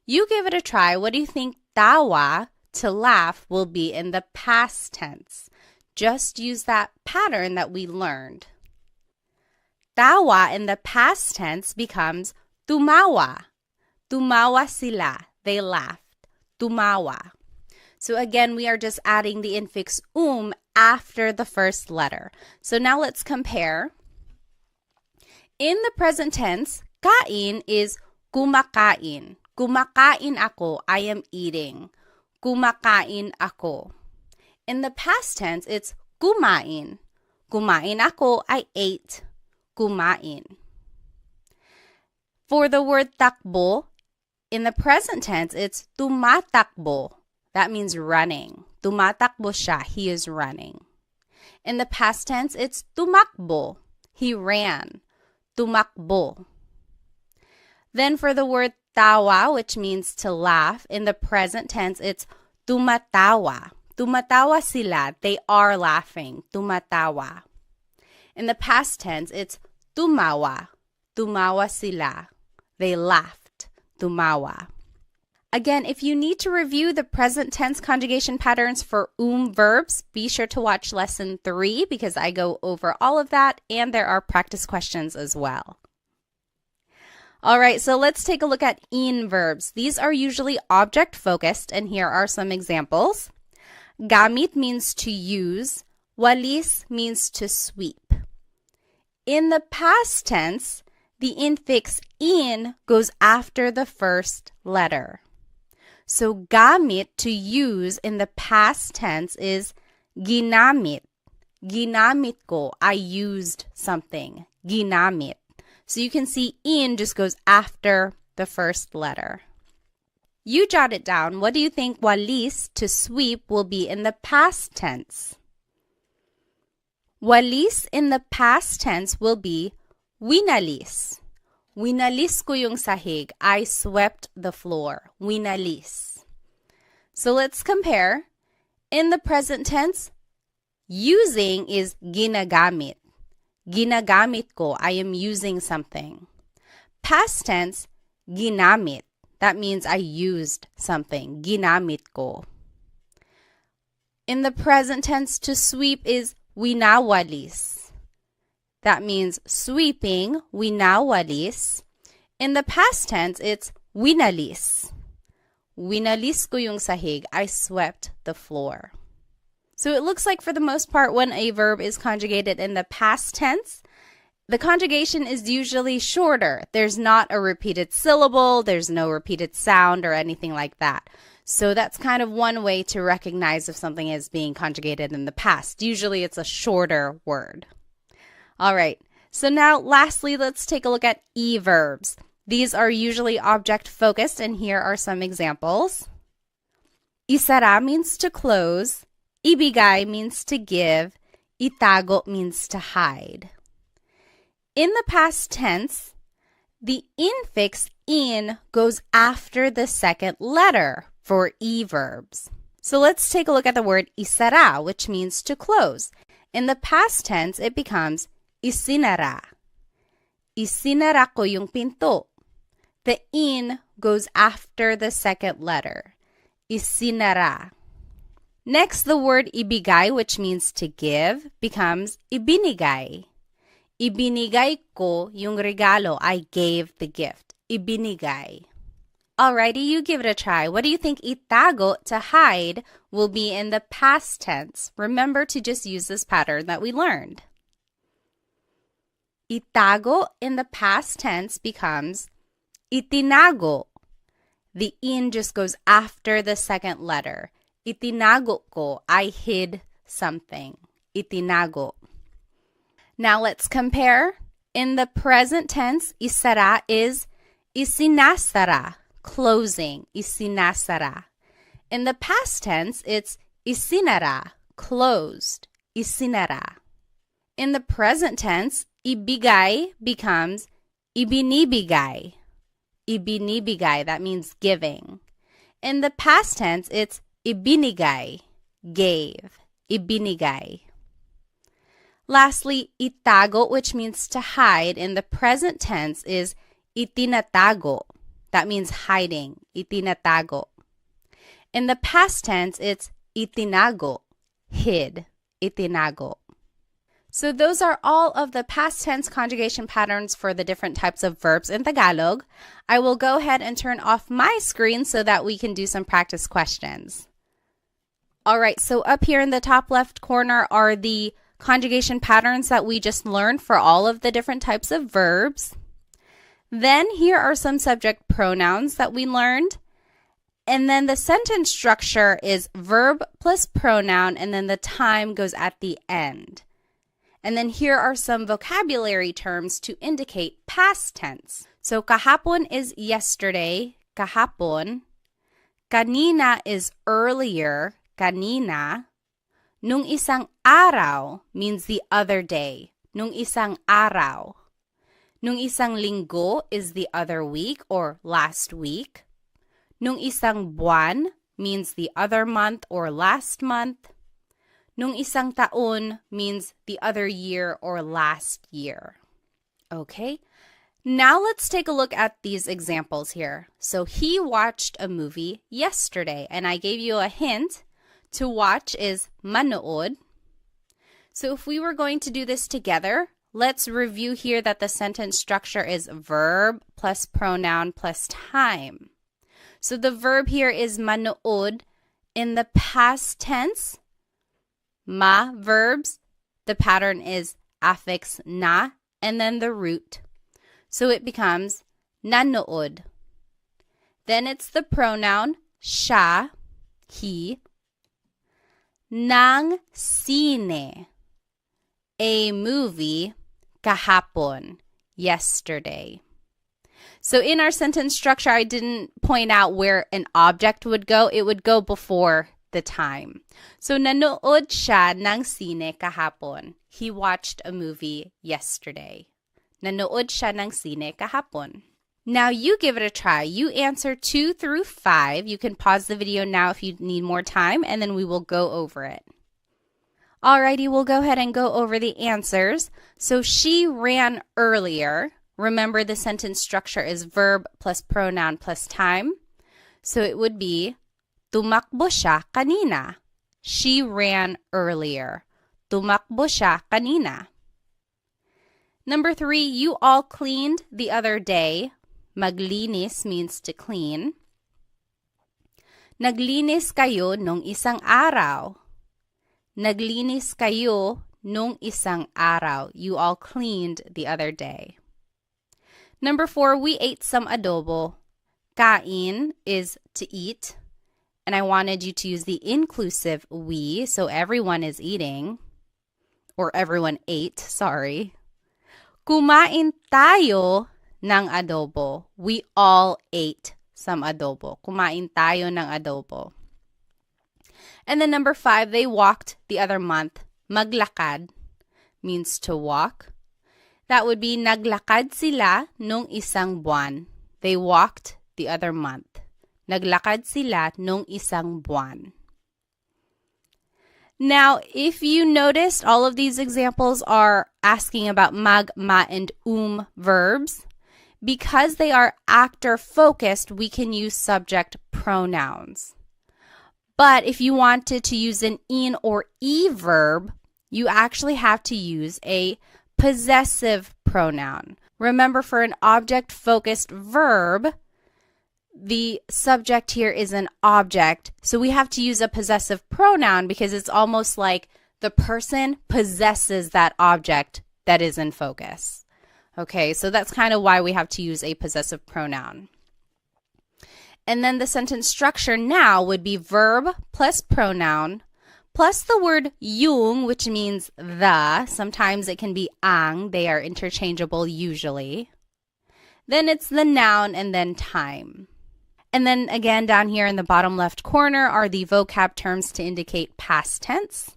You give it a try. What do you think tawa, to laugh, will be in the past tense? Just use that pattern that we learned. Tawa in the past tense becomes tumawa. Tumawa sila. They laughed. Tumawa. So again, we are just adding the infix after the first letter. So now let's compare. In the present tense, kain is kumakain. Kumakain ako, I am eating. Kumakain ako. In the past tense, it's kumain. Kumain ako, I ate. Kumain. For the word takbo, in the present tense, it's tumatakbo. That means running. Tumatakbo siya. He is running. In the past tense, it's tumakbo. He ran. Tumakbo. Then for the word tawa, which means to laugh, in the present tense, it's tumatawa. Tumatawa sila. They are laughing. Tumatawa. In the past tense, it's tumawa. Tumawa sila. They laughed. Tumawa. Again, if you need to review the present tense conjugation patterns for verbs, be sure to watch lesson 3 because I go over all of that and there are practice questions as well. All right, so let's take a look at verbs. These are usually object focused, and here are some examples. Gamit means to use. Walis means to sweep. In the past tense, the infix goes after the first letter. So gamit, to use, in the past tense is ginamit. Ginamit ko, I used something. Ginamit. So you can see just goes after the first letter. You jot it down. What do you think walis, to sweep, will be in the past tense? Walis in the past tense will be winalis. Winalis ko yung sahig. I swept the floor. Winalis. So let's compare. In the present tense, using is ginagamit. Ginagamit ko. I am using something. Past tense, ginamit. That means I used something. Ginamit ko. In the present tense, to sweep is winawalis. That means sweeping, winawalis. In the past tense, it's winalis. Winalis ko yung sahig. I swept the floor. So it looks like for the most part, when a verb is conjugated in the past tense, the conjugation is usually shorter. There's not a repeated syllable, there's no repeated sound or anything like that. So that's kind of one way to recognize if something is being conjugated in the past. Usually it's a shorter word. All right, so now lastly, let's take a look at verbs. These are usually object focused, and here are some examples. Isara means to close. Ibigay means to give. Itago means to hide. In the past tense, the infix goes after the second letter for verbs. So let's take a look at the word isara, which means to close. In the past tense, it becomes isinara. Isinara ko yung pinto. The in goes after the second letter. Isinara. Next, the word ibigay, which means to give, becomes ibinigay. Ibinigay ko yung regalo. I gave the gift. Ibinigay. Alrighty, you give it a try. What do you think itago, to hide, will be in the past tense? Remember to just use this pattern that we learned. Itago in the past tense becomes itinago. The in just goes after the second letter. Itinago ko, I hid something. Itinago. Now let's compare. In the present tense, isara is isinasara, closing, isinasara. In the past tense, it's isinara, closed, isinara. In the present tense, ibigay becomes ibinibigay. Ibinibigay, that means giving. In the past tense, it's ibinigay, gave, ibinigay. Lastly, itago, which means to hide, in the present tense is itinatago. That means hiding, itinatago. In the past tense, it's itinago, hid, itinago. So those are all of the past tense conjugation patterns for the different types of verbs in Tagalog. I will go ahead and turn off my screen so that we can do some practice questions. All right, so up here in the top left corner are the conjugation patterns that we just learned for all of the different types of verbs. Then here are some subject pronouns that we learned. And then the sentence structure is verb plus pronoun, and then the time goes at the end. And then here are some vocabulary terms to indicate past tense. So kahapon is yesterday, kahapon. Kanina is earlier, kanina. Nung isang araw means the other day. Nung isang araw. Nung isang linggo is the other week or last week. Nung isang buwan means the other month or last month. Nung isang taon means the other year or last year. Okay, now let's take a look at these examples here. So he watched a movie yesterday, and I gave you a hint. To watch is manood. So if we were going to do this together, let's review here that the sentence structure is verb plus pronoun plus time. So the verb here is manood. In the past tense, ma verbs, the pattern is affix na and then the root. So it becomes nanood. Then it's the pronoun siya, he. Nang sine, a movie, kahapon, yesterday. So in our sentence structure, I didn't point out where an object would go. It would go before the time. So nanood siya ng sine kahapon. He watched a movie yesterday. Nanood siya ng sine kahapon. Now you give it a try. You answer 2 through 5. You can pause the video now if you need more time, and then we will go over it. Alrighty, we'll go ahead and go over the answers. So she ran earlier. Remember, the sentence structure is verb plus pronoun plus time. So it would be tumakbo siya kanina. She ran earlier. Tumakbo siya kanina. Number 3, you all cleaned the other day. Maglinis means to clean. Naglinis kayo nung isang araw. Naglinis kayo nung isang araw. You all cleaned the other day. Number 4, we ate some adobo. Kain is to eat. And I wanted you to use the inclusive we, so everyone is eating. Or everyone ate, sorry. Kumain tayo ng adobo. We all ate some adobo. Kumain tayo ng adobo. And then number 5, they walked the other month. Maglakad means to walk. That would be naglakad sila nung isang buwan. They walked the other month. Naglakad sila nung isang buwan. Now, if you noticed, all of these examples are asking about mag, ma, and verbs. Because they are actor-focused, we can use subject pronouns. But if you wanted to use an in or e verb, you actually have to use a possessive pronoun. Remember, for an object-focused verb, the subject here is an object, so we have to use a possessive pronoun because it's almost like the person possesses that object that is in focus. Okay, so that's kind of why we have to use a possessive pronoun. And then the sentence structure now would be verb plus pronoun plus the word yung, which means the. Sometimes it can be ang. They are interchangeable usually. Then it's the noun and then time. And then again, down here in the bottom left corner are the vocab terms to indicate past tense.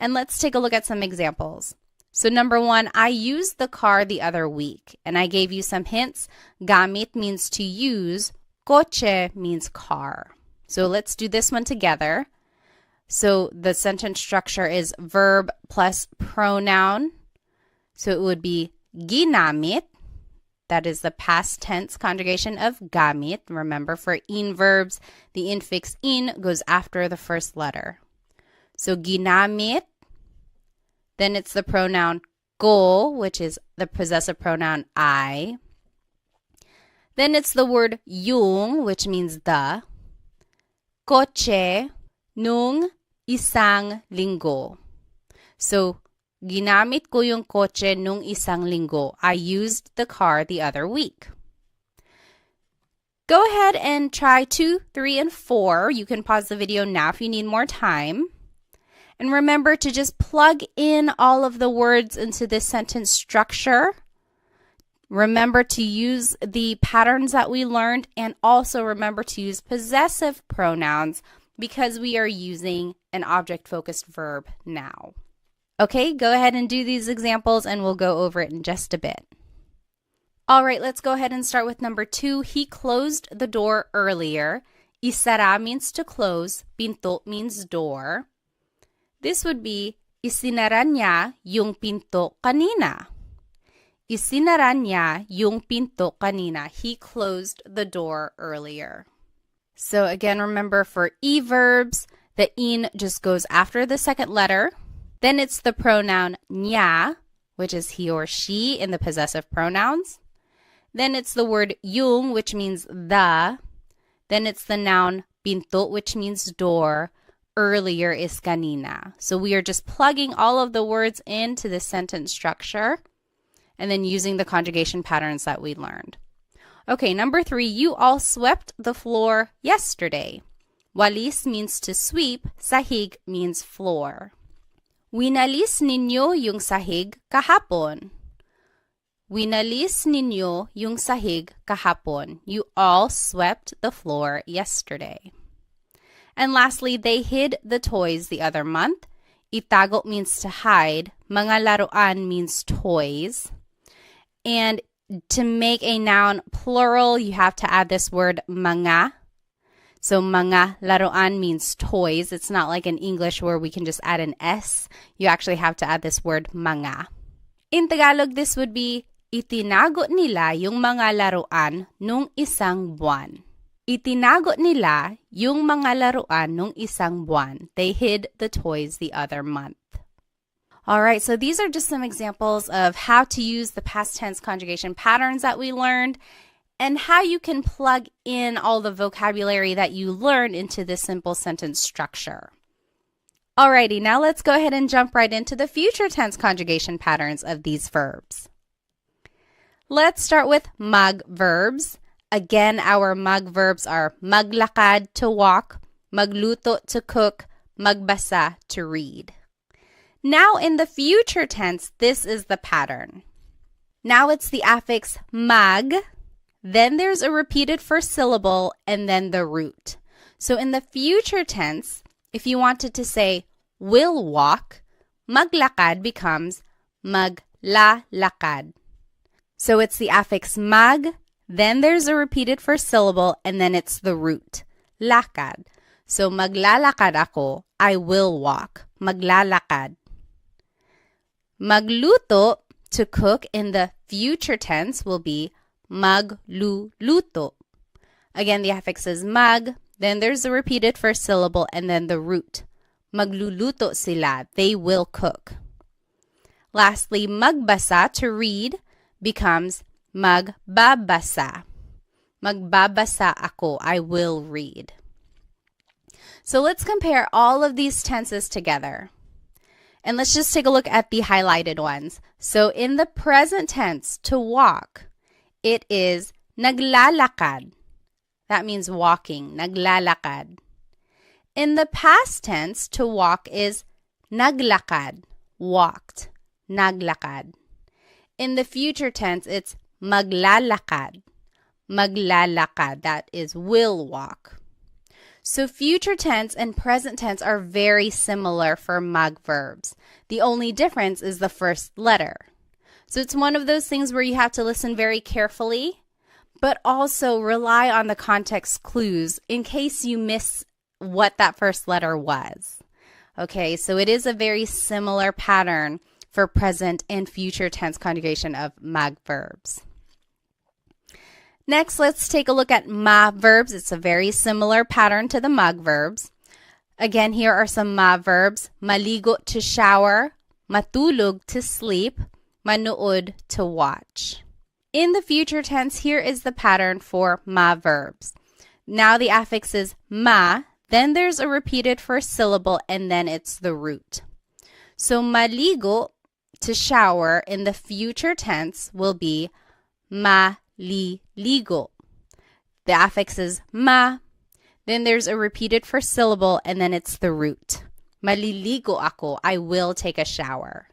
And let's take a look at some examples. So number 1, I used the car the other week, and I gave you some hints. Gamit means to use. Coche means car. So let's do this one together. So the sentence structure is verb plus pronoun. So it would be ginamit. That is the past tense conjugation of gamit. Remember, for in verbs, the infix in goes after the first letter. So ginamit. Then it's the pronoun ko, which is the possessive pronoun I. Then it's the word yung, which means the. Coche nung isang linggo. So, ginamit ko yung coche nung isang linggo. I used the car the other week. Go ahead and try 2, 3, and 4. You can pause the video now if you need more time. And remember to just plug in all of the words into this sentence structure. Remember to use the patterns that we learned, and also remember to use possessive pronouns because we are using an object-focused verb now. Okay, go ahead and do these examples and we'll go over it in just a bit. All right, let's go ahead and start with number 2. He closed the door earlier. Isara means to close. Pinto means door. This would be, isinara niya yung pinto kanina. Isinara niya yung pinto kanina. He closed the door earlier. So again, remember for e verbs, the in just goes after the second letter. Then it's the pronoun niya, which is he or she in the possessive pronouns. Then it's the word yung, which means the. Then it's the noun pinto, which means door. Earlier is kanina. So we are just plugging all of the words into the sentence structure and then using the conjugation patterns that we learned. Okay, number 3, you all swept the floor yesterday. Walis means to sweep, sahig means floor. Winalis ninyo yung sahig kahapon. Winalis ninyo yung sahig kahapon. You all swept the floor yesterday. And lastly, they hid the toys the other month. Itago means to hide. Mga laruan means toys. And to make a noun plural, you have to add this word mga. So mga laruan means toys. It's not like in English where we can just add an S. You actually have to add this word mga. In Tagalog, this would be, itinago nila yung mga laruan nung isang buwan. Itinago nila yung mga laruan nung isang buwan. They hid the toys the other month. All right, so these are just some examples of how to use the past tense conjugation patterns that we learned and how you can plug in all the vocabulary that you learned into this simple sentence structure. Alrighty, now let's go ahead and jump right into the future tense conjugation patterns of these verbs. Let's start with mag verbs. Again, our mag verbs are maglakad to walk, magluto to cook, magbasa to read. Now in the future tense, this is the pattern. Now it's the affix mag, then there's a repeated first syllable, and then the root. So in the future tense, if you wanted to say will walk, maglakad becomes maglalakad. So it's the affix mag, then there's a repeated first syllable, and then it's the root, lakad. So maglalakad ako, I will walk. Maglalakad. Magluto, to cook, in the future tense will be magluluto. Again, the affix is mag, then there's the repeated first syllable, and then the root. Magluluto sila, they will cook. Lastly, magbasa, to read, becomes magbabasa. Magbabasa ako, I will read. So let's compare all of these tenses together. And let's just take a look at the highlighted ones. So in the present tense, to walk, it is naglalakad. That means walking, naglalakad. In the past tense, to walk is naglakad, walked, naglakad. In the future tense, it's maglalakad, maglalakad. That is will walk. So future tense and present tense are very similar for mag verbs. The only difference is the first letter. So it's one of those things where you have to listen very carefully, but also rely on the context clues in case you miss what that first letter was. Okay, so it is a very similar pattern for present and future tense conjugation of mag verbs. Next, let's take a look at ma verbs. It's a very similar pattern to the mag verbs. Again, here are some ma verbs. Maligo, to shower. Matulog, to sleep. Manood, to watch. In the future tense, here is the pattern for ma verbs. Now the affix is ma, then there's a repeated first syllable, and then it's the root. So maligo, to shower, in the future tense will be maliligo. The affix is ma, then there's a repeated first syllable, and then it's the root. Maliligo ako, I will take a shower.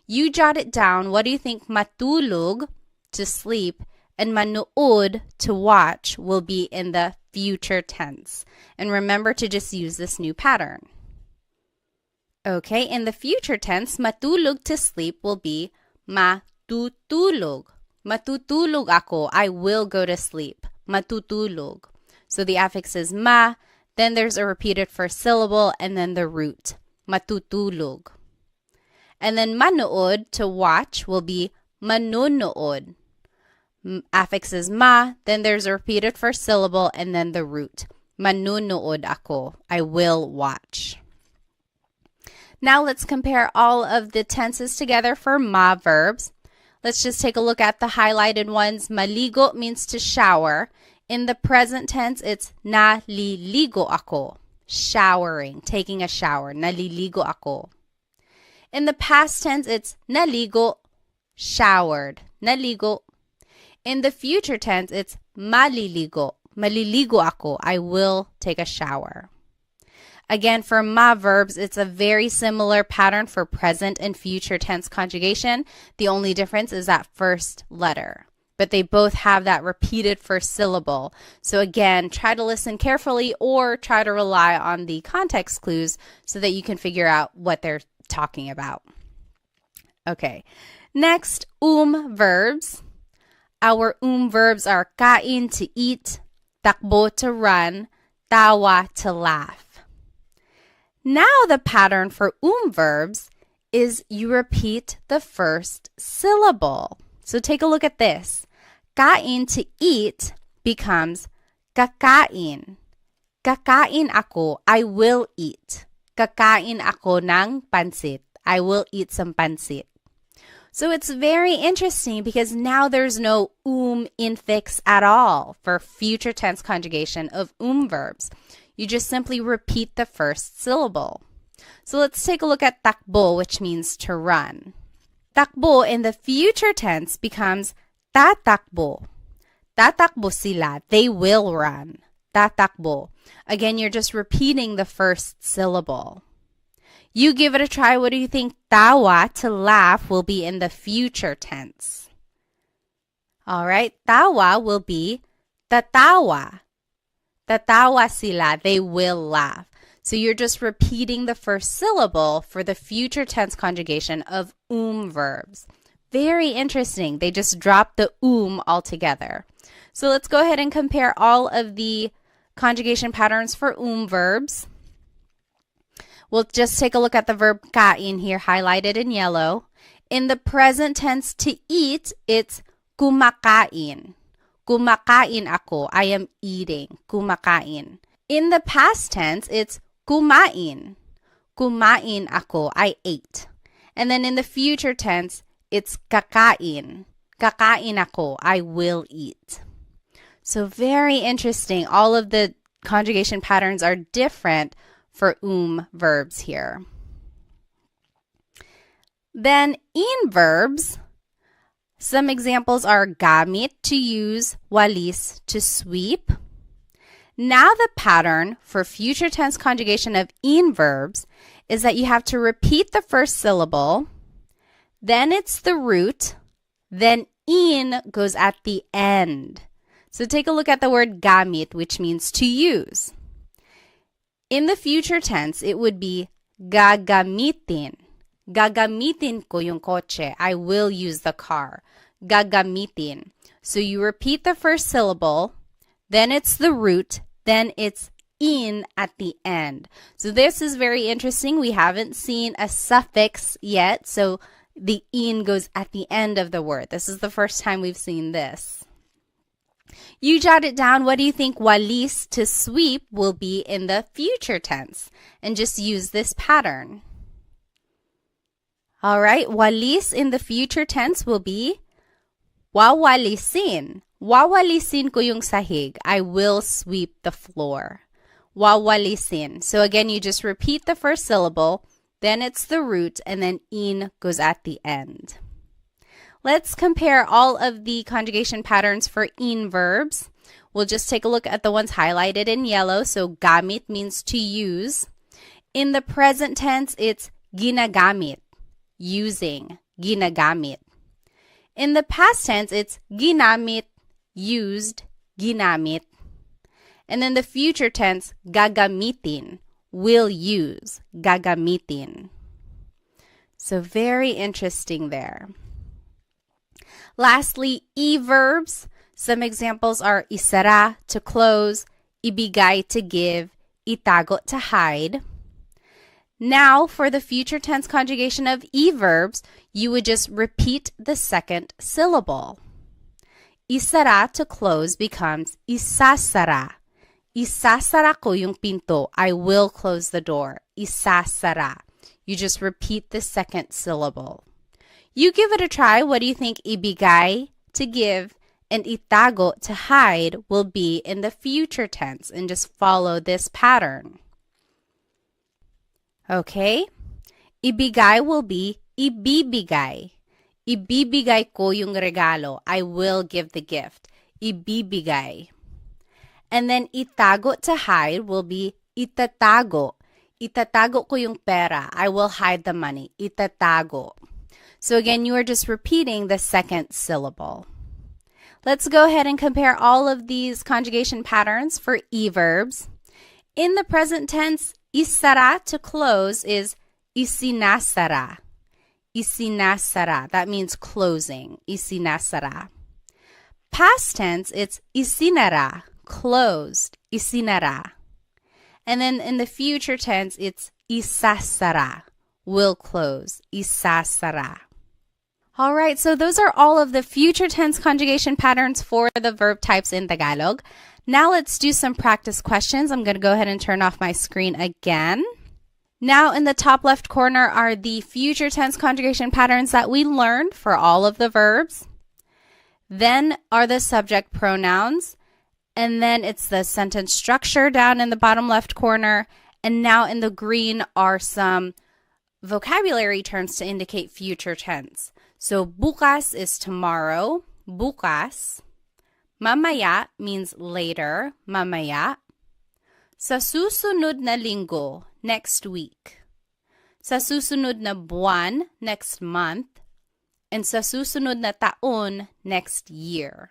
You jot it down. What do you think matulog, to sleep, and manood, to watch, will be in the future tense? And remember to just use this new pattern. Okay, in the future tense, matulog, to sleep, will be matutulog. Matutulog ako, I will go to sleep. Matutulog. So the affix is ma, then there's a repeated first syllable, and then the root. Matutulog. And then manood, to watch, will be manunood. Affix is ma, then there's a repeated first syllable, and then the root. Manunood ako, I will watch. Now let's compare all of the tenses together for ma verbs. Let's just take a look at the highlighted ones. Maligo means to shower. In the present tense, it's naliligo ako. Showering, taking a shower. Naliligo ako. In the past tense, it's naligo, showered. Naligo. In the future tense, it's maliligo. Maliligo ako. I will take a shower. Again, for ma verbs, it's a very similar pattern for present and future tense conjugation. The only difference is that first letter. But they both have that repeated first syllable. So again, try to listen carefully or try to rely on the context clues so that you can figure out what they're talking about. Okay, next, verbs. Our verbs are kain, to eat, takbo, to run, tawa, to laugh. Now the pattern for verbs is you repeat the first syllable. So take a look at this. Kain, to eat, becomes kakain. Kakain ako, I will eat. Kakain ako ng pansit. I will eat some pansit. So it's very interesting because now there's no infix at all for future tense conjugation of verbs. You just simply repeat the first syllable. So let's take a look at takbo, which means to run. Takbo in the future tense becomes tatakbo. Tatakbo sila, they will run. Tatakbo. Again, you're just repeating the first syllable. You give it a try. What do you think? Tawa, to laugh, will be in the future tense. All right, tawa will be tatawa. Tatawa sila, they will laugh. So you're just repeating the first syllable for the future tense conjugation of verbs. Very interesting. They just dropped the altogether. So let's go ahead and compare all of the conjugation patterns for verbs. We'll just take a look at the verb kain here, highlighted in yellow. In the present tense to eat, it's kumakain. Kumakain ako. I am eating. Kumakain. In the past tense, it's kumain. Kumain ako. I ate. And then in the future tense, it's kakain. Kakain ako. I will eat. So very interesting. All of the conjugation patterns are different for verbs here. Then in verbs, some examples are gamit, to use, walis, to sweep. Now the pattern for future tense conjugation of in verbs is that you have to repeat the first syllable, then it's the root, then in goes at the end. So take a look at the word gamit, which means to use. In the future tense, it would be gagamitin. Gagamitin ko yung kotse. I will use the car. Gagamitin. So you repeat the first syllable, then it's the root, then it's in at the end. So this is very interesting. We haven't seen a suffix yet, so the in goes at the end of the word. This is the first time we've seen this. You jot it down. What do you think walis, to sweep, will be in the future tense? And just use this pattern. All right, walis in the future tense will be wawalisin. Wawalisin ko yung sahig. I will sweep the floor. Wawalisin. So again, you just repeat the first syllable, then it's the root, and then in goes at the end. Let's compare all of the conjugation patterns for in verbs. We'll just take a look at the ones highlighted in yellow. So gamit means to use. In the present tense, it's ginagamit, using, ginagamit. In the past tense, it's ginamit, used, ginamit. And then the future tense, gagamitin, will use, gagamitin. So very interesting there. Lastly, e-verbs. Some examples are isara, to close, ibigay, to give, itago, to hide. Now, for the future tense conjugation of e-verbs, you would just repeat the second syllable. Isara, to close, becomes isasara. Isasara ko yung pinto. I will close the door. Isasara. You just repeat the second syllable. You give it a try. What do you think ibigay, to give, and itago, to hide, will be in the future tense? And just follow this pattern. Okay? Ibigay will be ibibigay. Ibibigay ko yung regalo. I will give the gift. Ibibigay. And then itago, to hide, will be itatago. Itatago ko yung pera. I will hide the money. Itatago. So again, you are just repeating the second syllable. Let's go ahead and compare all of these conjugation patterns for e-verbs. In the present tense, isara, to close, is isinasara. Isinasara. That means closing. Isinasara. Past tense, it's isinara, closed. Isinara. And then in the future tense, it's isasara, will close. Isasara. All right, so those are all of the future tense conjugation patterns for the verb types in Tagalog. Now let's do some practice questions. I'm going to go ahead and turn off my screen again. Now in the top left corner are the future tense conjugation patterns that we learned for all of the verbs. Then are the subject pronouns. And then it's the sentence structure down in the bottom left corner. And now in the green are some vocabulary terms to indicate future tense. So bukas is tomorrow, bukas. Mamaya means later, mamaya. Sa susunod na linggo, next week. Sa susunod na buwan, next month. And sa susunod na taon, next year.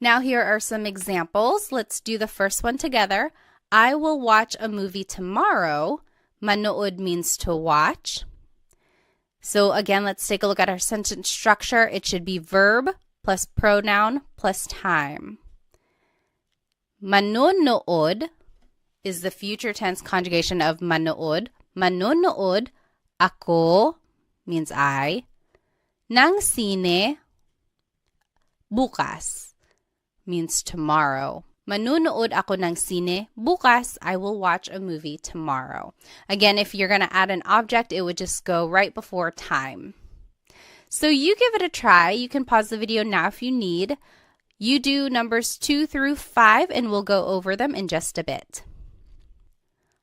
Now here are some examples. Let's do the first one together. I will watch a movie tomorrow. Manood means to watch. So again, let's take a look at our sentence structure. It should be verb plus pronoun plus time. Manonood is the future tense conjugation of manood. Manonood ako means I. Ng sine bukas means tomorrow. Manunood ako ng sine bukas. I will watch a movie tomorrow. Again, if you're going to add an object, it would just go right before time. So you give it a try. You can pause the video now if you need. You do numbers 2 through 5 and we'll go over them in just a bit.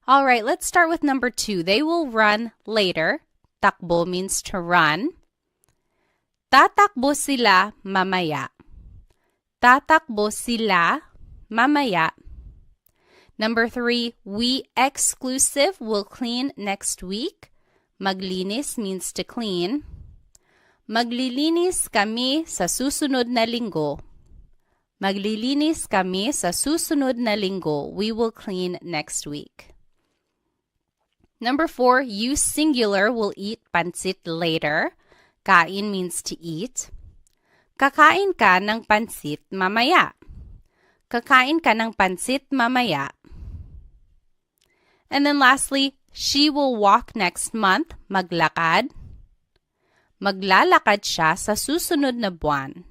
All right, let's start with number 2. They will run later. Takbo means to run. Tatakbo sila mamaya. Tatakbo sila mamaya. Number 3, we exclusive will clean next week. Maglinis means to clean. Maglilinis kami sa susunod na linggo. Maglilinis kami sa susunod na linggo. We will clean next week. Number 4, you singular will eat pansit later. Kain means to eat. Kakain ka ng pansit mamaya. Kakain ka ng pansit mamaya. And then lastly, she will walk next month. Maglakad. Maglalakad siya sa susunod na buwan.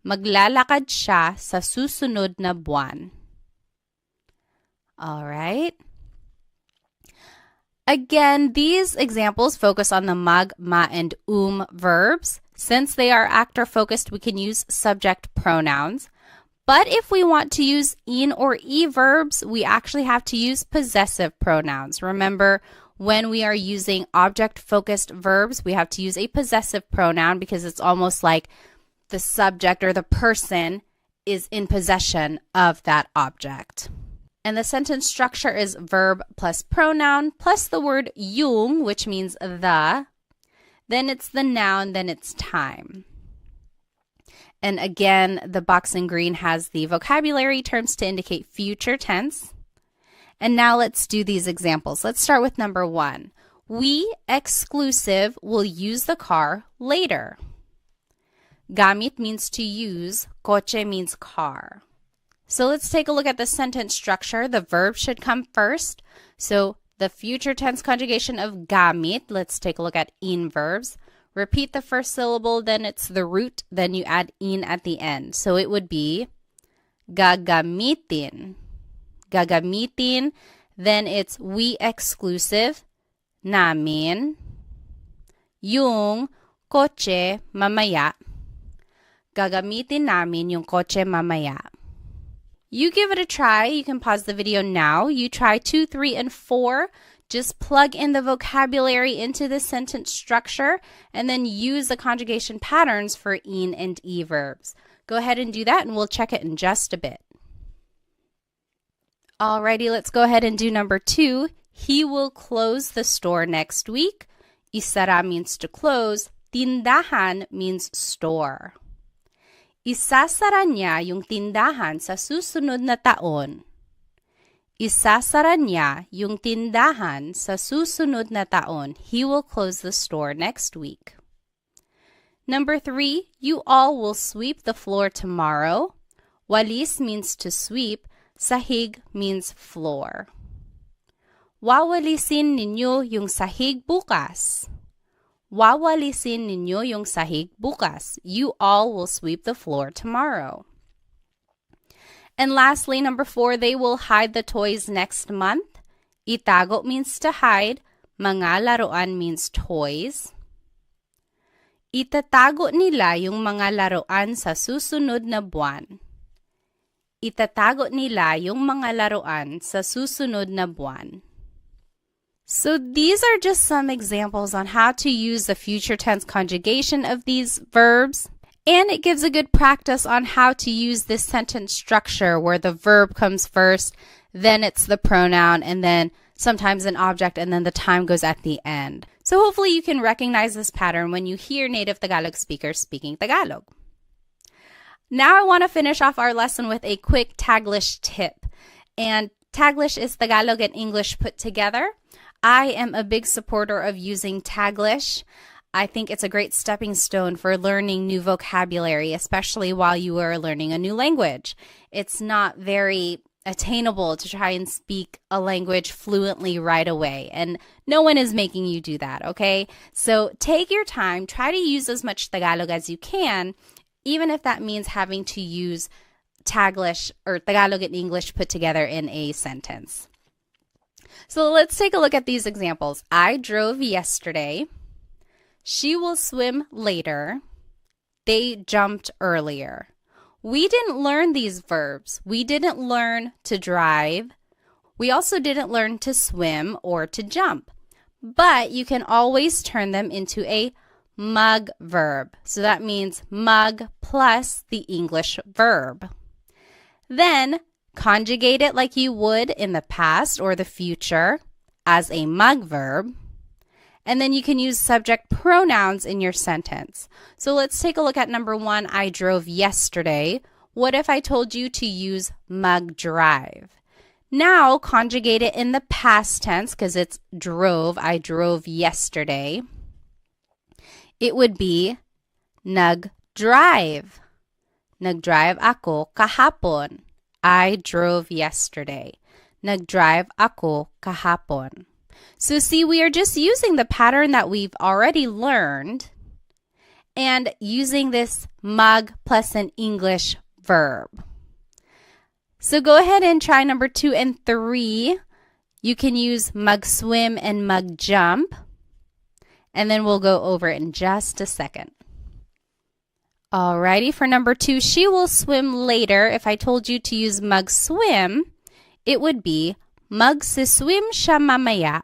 Maglalakad siya sa susunod na buwan. All right. Again, these examples focus on the mag, ma, and verbs. Since they are actor-focused, we can use subject pronouns. But if we want to use in or e verbs, we actually have to use possessive pronouns. Remember, when we are using object-focused verbs, we have to use a possessive pronoun because it's almost like the subject or the person is in possession of that object. And the sentence structure is verb plus pronoun plus the word yung, which means the. Then it's the noun, then it's time. And again, the box in green has the vocabulary terms to indicate future tense. And now let's do these examples. Let's start with number 1. We, exclusive, will use the car later. Gamit means to use. Kotse means car. So let's take a look at the sentence structure. The verb should come first. So the future tense conjugation of gamit, let's take a look at in verbs. Repeat the first syllable, then it's the root, then you add in at the end. So it would be gagamitin. Gagamitin, then it's we exclusive, namin, yung kotse mamaya. Gagamitin namin yung kotse mamaya. You give it a try. You can pause the video now. You try 2, 3, and 4. Just plug in the vocabulary into the sentence structure and then use the conjugation patterns for in and e verbs. Go ahead and do that and we'll check it in just a bit. Alrighty, let's go ahead and do number 2. He will close the store next week. Isara means to close. Tindahan means store. Isasara niya yung tindahan sa susunod na taon. Isasara niya yung tindahan sa susunod na taon. He will close the store next week. Number 3, you all will sweep the floor tomorrow. Walis means to sweep. Sahig means floor. Wawalisin ninyo yung sahig bukas. Wawalisin ninyo yung sahig bukas. You all will sweep the floor tomorrow. And lastly, number 4, they will hide the toys next month. Itago means to hide. Mga laruan means toys. Itatago nila yung mga laruan sa susunod na buwan. Itatago nila yung mga laruan sa susunod na buwan. So these are just some examples on how to use the future tense conjugation of these verbs. And it gives a good practice on how to use this sentence structure where the verb comes first, then it's the pronoun, and then sometimes an object, and then the time goes at the end. So hopefully you can recognize this pattern when you hear native Tagalog speakers speaking Tagalog. Now I want to finish off our lesson with a quick Taglish tip. And Taglish is Tagalog and English put together. I am a big supporter of using Taglish. I think it's a great stepping stone for learning new vocabulary, especially while you are learning a new language. It's not very attainable to try and speak a language fluently right away, and no one is making you do that, okay? So take your time, try to use as much Tagalog as you can, even if that means having to use Taglish or Tagalog and English put together in a sentence. So let's take a look at these examples. I drove yesterday. She will swim later. They jumped earlier. We didn't learn these verbs. We didn't learn to drive. We also didn't learn to swim or to jump. But you can always turn them into a mug verb. So that means mug plus the English verb. Then conjugate it like you would in the past or the future as a mug verb. And then you can use subject pronouns in your sentence. So let's take a look at number 1, I drove yesterday. What if I told you to use mug drive? Now conjugate it in the past tense because it's drove. I drove yesterday. It would be nag-drive. Nag-drive ako kahapon. I drove yesterday. Nag-drive ako kahapon. So see, we are just using the pattern that we've already learned and using this mug plus an English verb. So go ahead and try number 2 and 3. You can use mug swim and mug jump. And then we'll go over it in just a second. Alrighty, for number 2, she will swim later. If I told you to use mug swim, it would be magsiswim siya mamaya.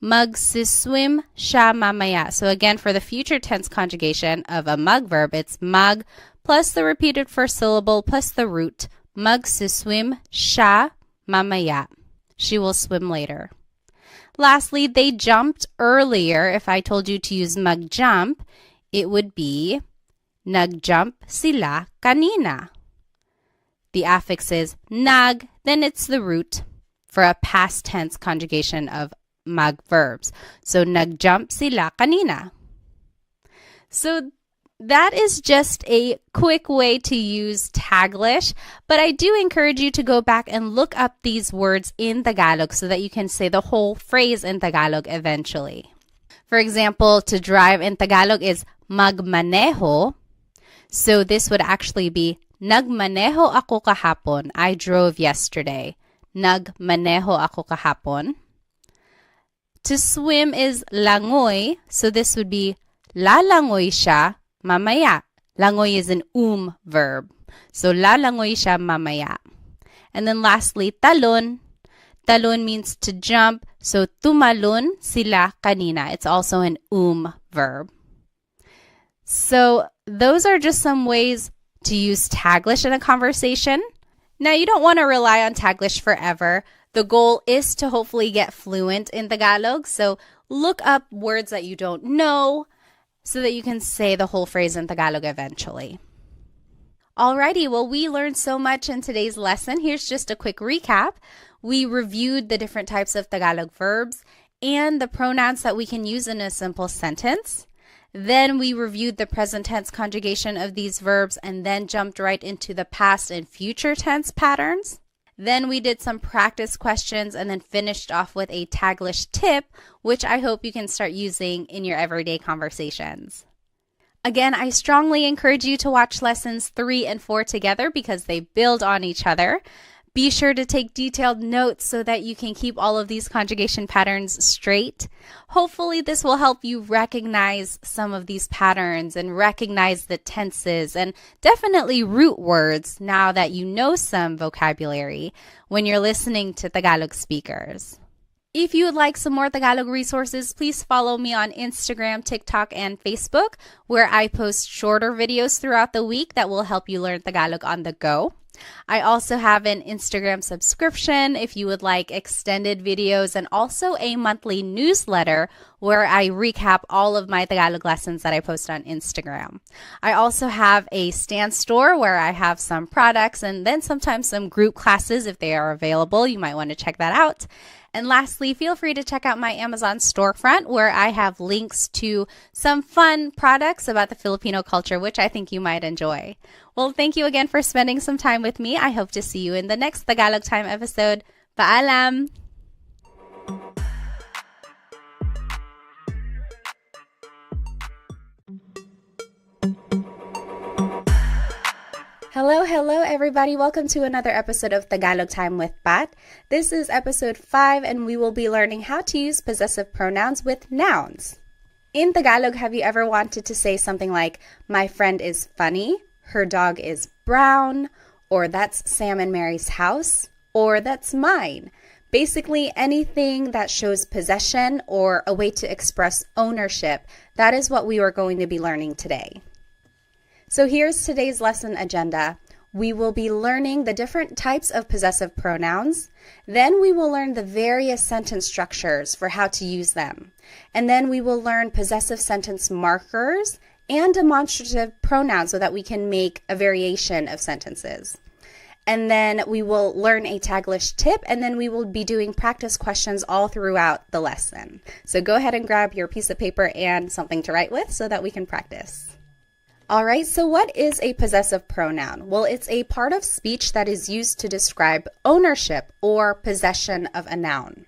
Magsiswim siya mamaya. So again, for the future tense conjugation of a mug verb, it's mug plus the repeated first syllable plus the root. Magsiswim siya mamaya. She will swim later. Lastly, they jumped earlier. If I told you to use mug jump, it would be nagjump sila kanina. The affix is nag, then it's the root for a past tense conjugation of mug verbs. So nagjump sila kanina. So that is just a quick way to use Taglish, but I do encourage you to go back and look up these words in Tagalog so that you can say the whole phrase in Tagalog eventually. For example, to drive in Tagalog is magmaneho. So this would actually be nagmaneho ako kahapon. I drove yesterday. Nagmaneho ako kahapon. To swim is langoy. So this would be lalangoy siya mamaya. Langoy is an verb. So lalangoy siya mamaya. And then lastly, talon. Talon means to jump. So tumalon sila kanina. It's also an verb. So those are just some ways to use Taglish in a conversation. Now, you don't want to rely on Taglish forever. The goal is to hopefully get fluent in Tagalog. So look up words that you don't know so that you can say the whole phrase in Tagalog eventually. Alrighty, well, we learned so much in today's lesson. Here's just a quick recap. We reviewed the different types of Tagalog verbs and the pronouns that we can use in a simple sentence. Then we reviewed the present tense conjugation of these verbs and then jumped right into the past and future tense patterns. Then we did some practice questions and then finished off with a Taglish tip, which I hope you can start using in your everyday conversations. Again, I strongly encourage you to watch lessons 3 and 4 together because they build on each other. Be sure to take detailed notes so that you can keep all of these conjugation patterns straight. Hopefully, this will help you recognize some of these patterns and recognize the tenses and definitely root words now that you know some vocabulary when you're listening to Tagalog speakers. If you would like some more Tagalog resources, please follow me on Instagram, TikTok, and Facebook, where I post shorter videos throughout the week that will help you learn Tagalog on the go. I also have an Instagram subscription if you would like extended videos and also a monthly newsletter where I recap all of my Tagalog lessons that I post on Instagram. I also have a Stan store where I have some products and then sometimes some group classes if they are available. You might want to check that out. And lastly, feel free to check out my Amazon storefront where I have links to some fun products about the Filipino culture, which I think you might enjoy. Well, thank you again for spending some time with me. I hope to see you in the next Tagalog Time episode. Paalam! Hello, everybody. Welcome to another episode of Tagalog Time with Pat. This is episode 5, and we will be learning how to use possessive pronouns with nouns. In Tagalog, have you ever wanted to say something like, my friend is funny, her dog is brown, or that's Sam and Mary's house, or that's mine? Basically, anything that shows possession or a way to express ownership, that is what we are going to be learning today. So here's today's lesson agenda. We will be learning the different types of possessive pronouns. Then we will learn the various sentence structures for how to use them. And then we will learn possessive sentence markers and demonstrative pronouns so that we can make a variation of sentences. And then we will learn a Taglish tip, and then we will be doing practice questions all throughout the lesson. So go ahead and grab your piece of paper and something to write with so that we can practice. All right, so what is a possessive pronoun? Well, it's a part of speech that is used to describe ownership or possession of a noun.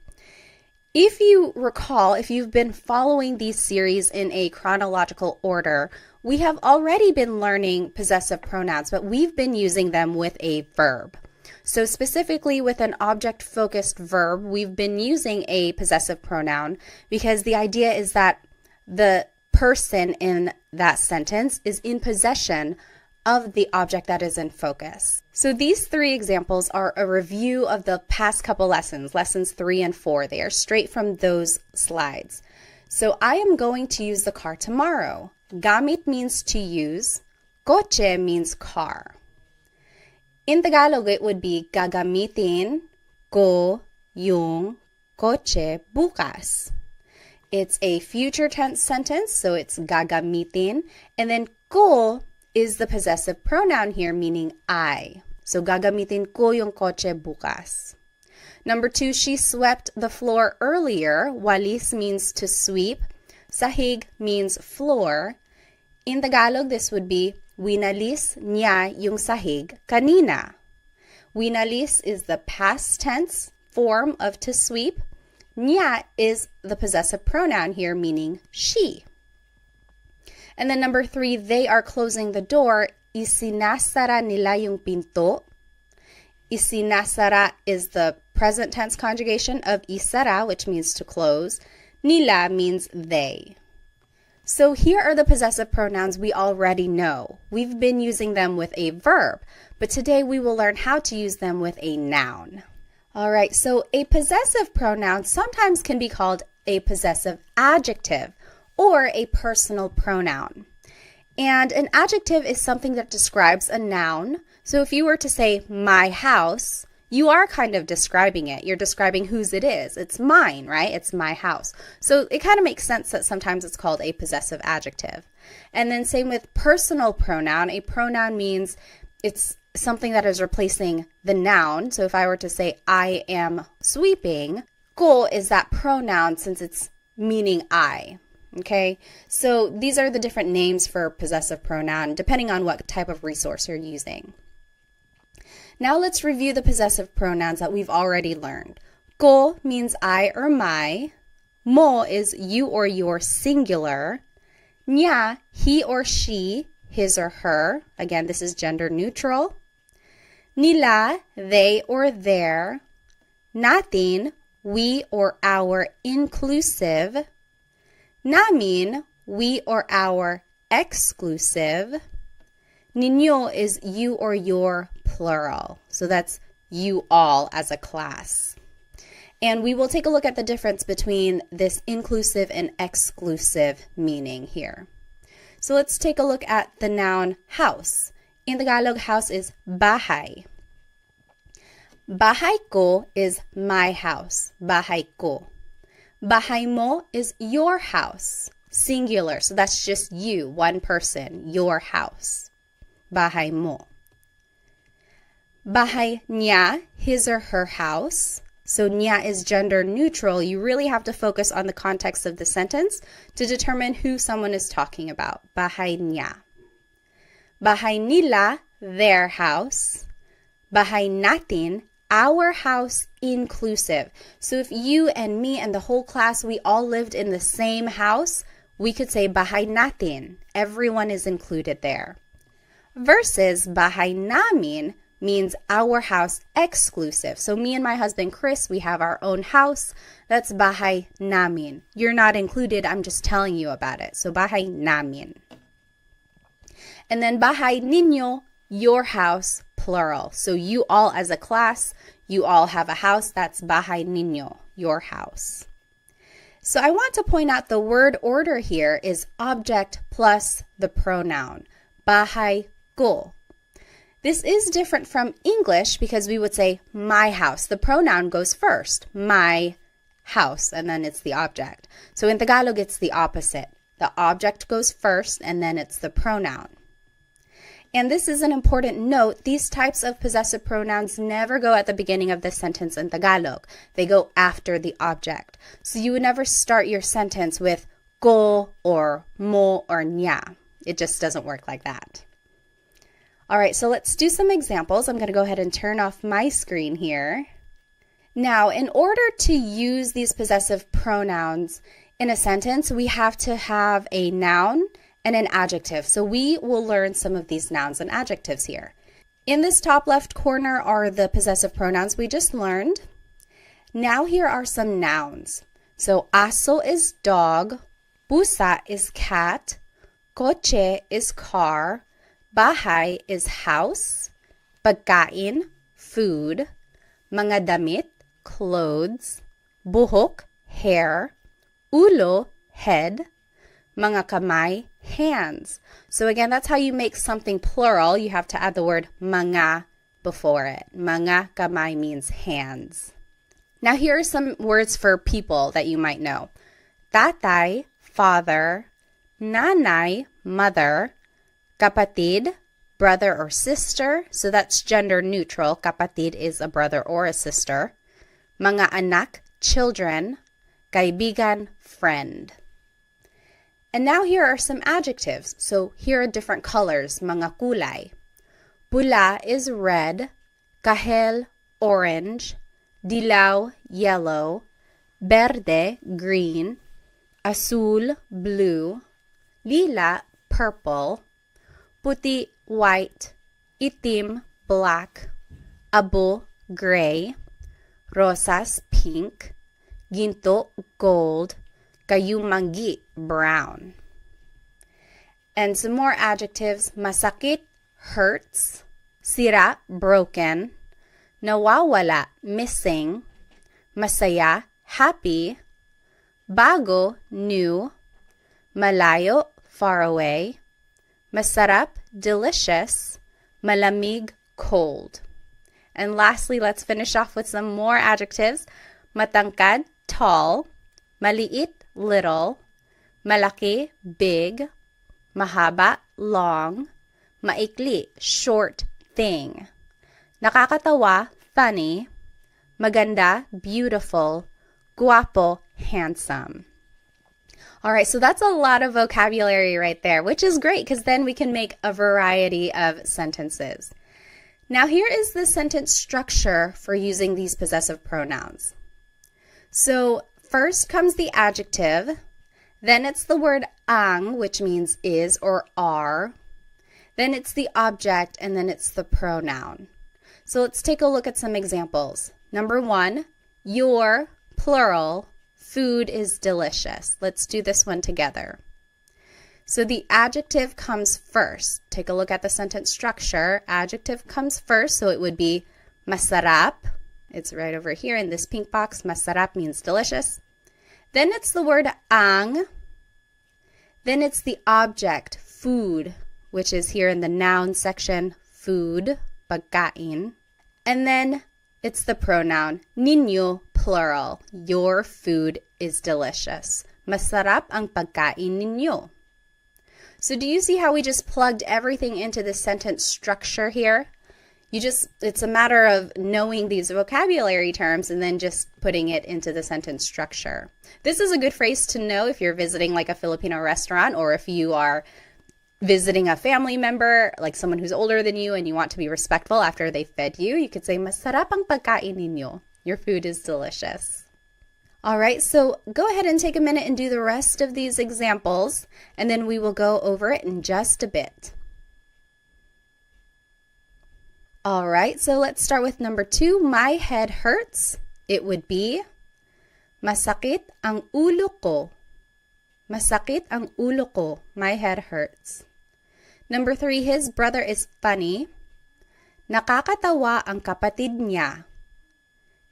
If you recall, if you've been following these series in a chronological order, we have already been learning possessive pronouns, but we've been using them with a verb. So specifically with an object-focused verb, we've been using a possessive pronoun because the idea is that the person in that sentence is in possession of the object that is in focus. So these 3 examples are a review of the past couple lessons, lessons 3 and 4. They are straight from those slides. So I am going to use the car tomorrow. Gamit means to use. Kotse means car. In Tagalog, it would be gagamitin ko yung kotse bukas. It's a future tense sentence, so it's gagamitin. And then ko is the possessive pronoun here, meaning I. So gagamitin ko yung kotse bukas. Number 2, she swept the floor earlier. Walis means to sweep. Sahig means floor. In Tagalog, this would be winalis niya yung sahig kanina. Winalis is the past tense form of to sweep. Niya is the possessive pronoun here, meaning she. And then number 3, they are closing the door. Isinasara nila yung pinto. Isinasara is the present tense conjugation of isara, which means to close. Nila means they. So here are the possessive pronouns we already know. We've been using them with a verb, but today we will learn how to use them with a noun. All right, so a possessive pronoun sometimes can be called a possessive adjective or a personal pronoun. And an adjective is something that describes a noun. So if you were to say my house, you are kind of describing it. You're describing whose it is. It's mine, right? It's my house. So it kind of makes sense that sometimes it's called a possessive adjective. And then same with personal pronoun. A pronoun means it's something that is replacing the noun. So if I were to say I am sweeping, ko is that pronoun since it's meaning I. Okay, so these are the different names for possessive pronoun depending on what type of resource you're using. Now let's review the possessive pronouns that we've already learned. Ko means I or my. Mo is you or your singular. Niya, he or she, his or her. Again, this is gender neutral. Nila, they or their. Natin, we or our inclusive. Namin, we or our exclusive. Ninyo is you or your plural. So that's you all as a class. And we will take a look at the difference between this inclusive and exclusive meaning here. So let's take a look at the noun house. In Tagalog, house is bahay. Bahay ko is my house. Bahay ko. Bahay mo is your house. Singular. So that's just you, one person, your house. Bahay mo. Bahay niya, his or her house. So niya is gender neutral. You really have to focus on the context of the sentence to determine who someone is talking about. Bahay niya. Bahay nila, their house. Bahay natin, our house inclusive. So if you and me and the whole class, we all lived in the same house, we could say bahay natin. Everyone is included there. Versus bahay namin means our house exclusive. So me and my husband Chris, we have our own house. That's bahay namin. You're not included, I'm just telling you about it. So bahay namin. And then bahay ninyo, your house, plural. So you all as a class, you all have a house. That's bahay ninyo, your house. So I want to point out the word order here is object plus the pronoun. Bahay ko. This is different from English because we would say my house. The pronoun goes first, my house, and then it's the object. So in Tagalog, it's the opposite. The object goes first, and then it's the pronoun. And this is an important note. These types of possessive pronouns never go at the beginning of the sentence in Tagalog. They go after the object. So you would never start your sentence with ko or mo or niya. It just doesn't work like that. All right, so let's do some examples. I'm going to go ahead and turn off my screen here. Now, in order to use these possessive pronouns in a sentence, we have to have a noun and an adjective. So we will learn some of these nouns and adjectives here. In this top left corner are the possessive pronouns we just learned. Now here are some nouns. So aso is dog, pusa is cat, coche is car, bahay is house, pagkain, food, mga damit, clothes, buhok, hair, ulo, head, mga kamay, hands. So again, that's how you make something plural. You have to add the word mga before it. Mga kamay means hands. Now here are some words for people that you might know. Tatay, father, nanay, mother, kapatid, brother or sister. So that's gender neutral. Kapatid is a brother or a sister. Mga anak, children, kaibigan, friend. And now here are some adjectives. So here are different colors, mga kulay. Pula is red, kahel, orange, dilaw, yellow, verde, green, azul, blue, lila, purple, puti, white, itim, black, abo, gray, rosas, pink, ginto, gold, kayumangi, brown. And some more adjectives, masakit, hurts, sira, broken, nawawala, missing, masaya, happy, bago, new, malayo, far away, masarap, delicious, malamig, cold. And lastly, let's finish off with some more adjectives. Matangkad, tall, maliit, little, malaki, big, mahaba, long, maikli, short, thing, nakakatawa, funny, maganda, beautiful, guapo, handsome. All right, so that's a lot of vocabulary right there, which is great because then we can make a variety of sentences. Now here is the sentence structure for using these possessive pronouns. So first comes the adjective, then it's the word ang, which means is or are, then it's the object, and then it's the pronoun. So let's take a look at some examples. Number 1, your, plural, food is delicious. Let's do this one together. So the adjective comes first. Take a look at the sentence structure. Adjective comes first, so it would be masarap. It's right over here in this pink box. Masarap means delicious. Then it's the word ang. Then it's the object, food, which is here in the noun section, food, pagkain. And then it's the pronoun, ninyo, plural. Your food is delicious. Masarap ang pagkain ninyo. So do you see how we just plugged everything into the sentence structure here? It's a matter of knowing these vocabulary terms and then just putting it into the sentence structure. This is a good phrase to know if you're visiting like a Filipino restaurant, or if you are visiting a family member, like someone who's older than you, and you want to be respectful after they fed you. You could say, "Masarap ang pagkain ninyo." Your food is delicious. All right, so go ahead and take a minute and do the rest of these examples, and then we will go over it in just a bit. All right, so let's start with number 2. My head hurts. It would be, masakit ang ulo ko. Masakit ang ulo ko. My head hurts. Number 3, his brother is funny. Nakakatawa ang kapatid niya.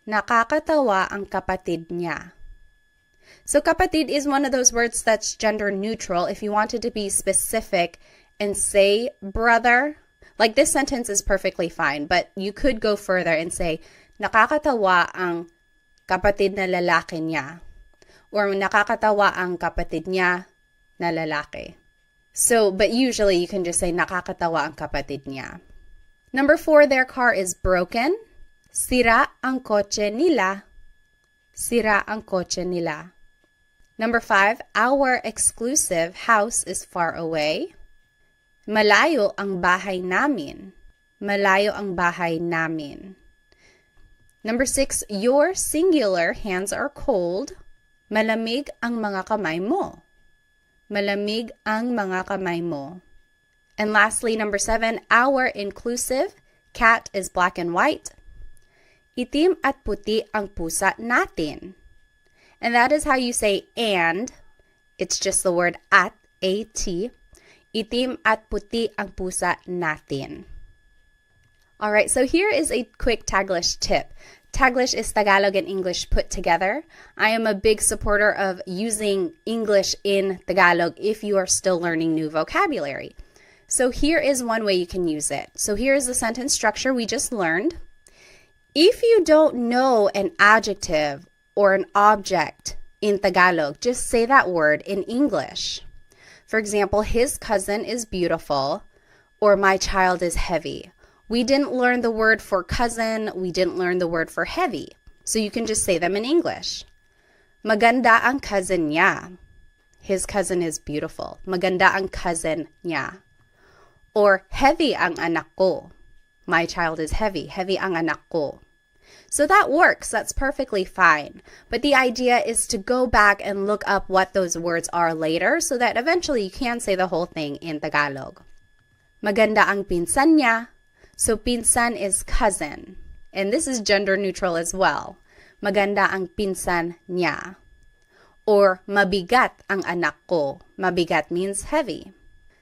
Nakakatawa ang kapatid niya. So kapatid is one of those words that's gender neutral. If you wanted to be specific and say brother, like this sentence is perfectly fine, but you could go further and say, nakakatawa ang kapatid na lalaki niya. Or nakakatawa ang kapatid niya na lalaki. So, but usually you can just say, nakakatawa ang kapatid niya. Number 4, their car is broken. Sira ang kotse nila. Sira ang kotse nila. Number 5, our exclusive house is far away. Malayo ang bahay namin. Malayo ang bahay namin. Number 6, your singular hands are cold. Malamig ang mga kamay mo. Malamig ang mga kamay mo. And lastly, number 7, our inclusive cat is black and white. Itim at puti ang pusa natin. And that is how you say and. It's just the word at, A-T. Itim at puti ang pusa natin. All right, so here is a quick Taglish tip. Taglish is Tagalog and English put together. I am a big supporter of using English in Tagalog if you are still learning new vocabulary. So here is one way you can use it. So here is the sentence structure we just learned. If you don't know an adjective or an object in Tagalog, just say that word in English. For example, his cousin is beautiful, or my child is heavy. We didn't learn the word for cousin, we didn't learn the word for heavy. So you can just say them in English. Maganda ang cousin niya. His cousin is beautiful. Maganda ang cousin niya. Or heavy ang anak ko. My child is heavy. Heavy ang anak ko. So that works. That's perfectly fine. But the idea is to go back and look up what those words are later so that eventually you can say the whole thing in Tagalog. Maganda ang pinsan niya. So pinsan is cousin. And this is gender neutral as well. Maganda ang pinsan niya. Or mabigat ang anak ko. Mabigat means heavy.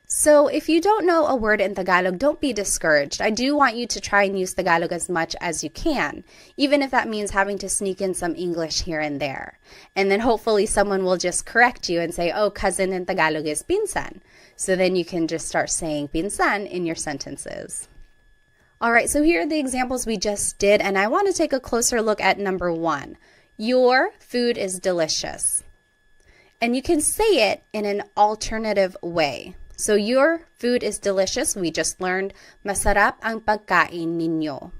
So if you don't know a word in Tagalog, don't be discouraged. I do want you to try and use Tagalog as much as you can, even if that means having to sneak in some English here and there. And then hopefully someone will just correct you and say, oh, cousin in Tagalog is pinsan. So then you can just start saying pinsan in your sentences. All right, so here are the examples we just did, and I want to take a closer look at number 1. Your food is delicious. And you can say it in an alternative way. So your food is delicious. We just learned, masarap ang pagkain ninyo.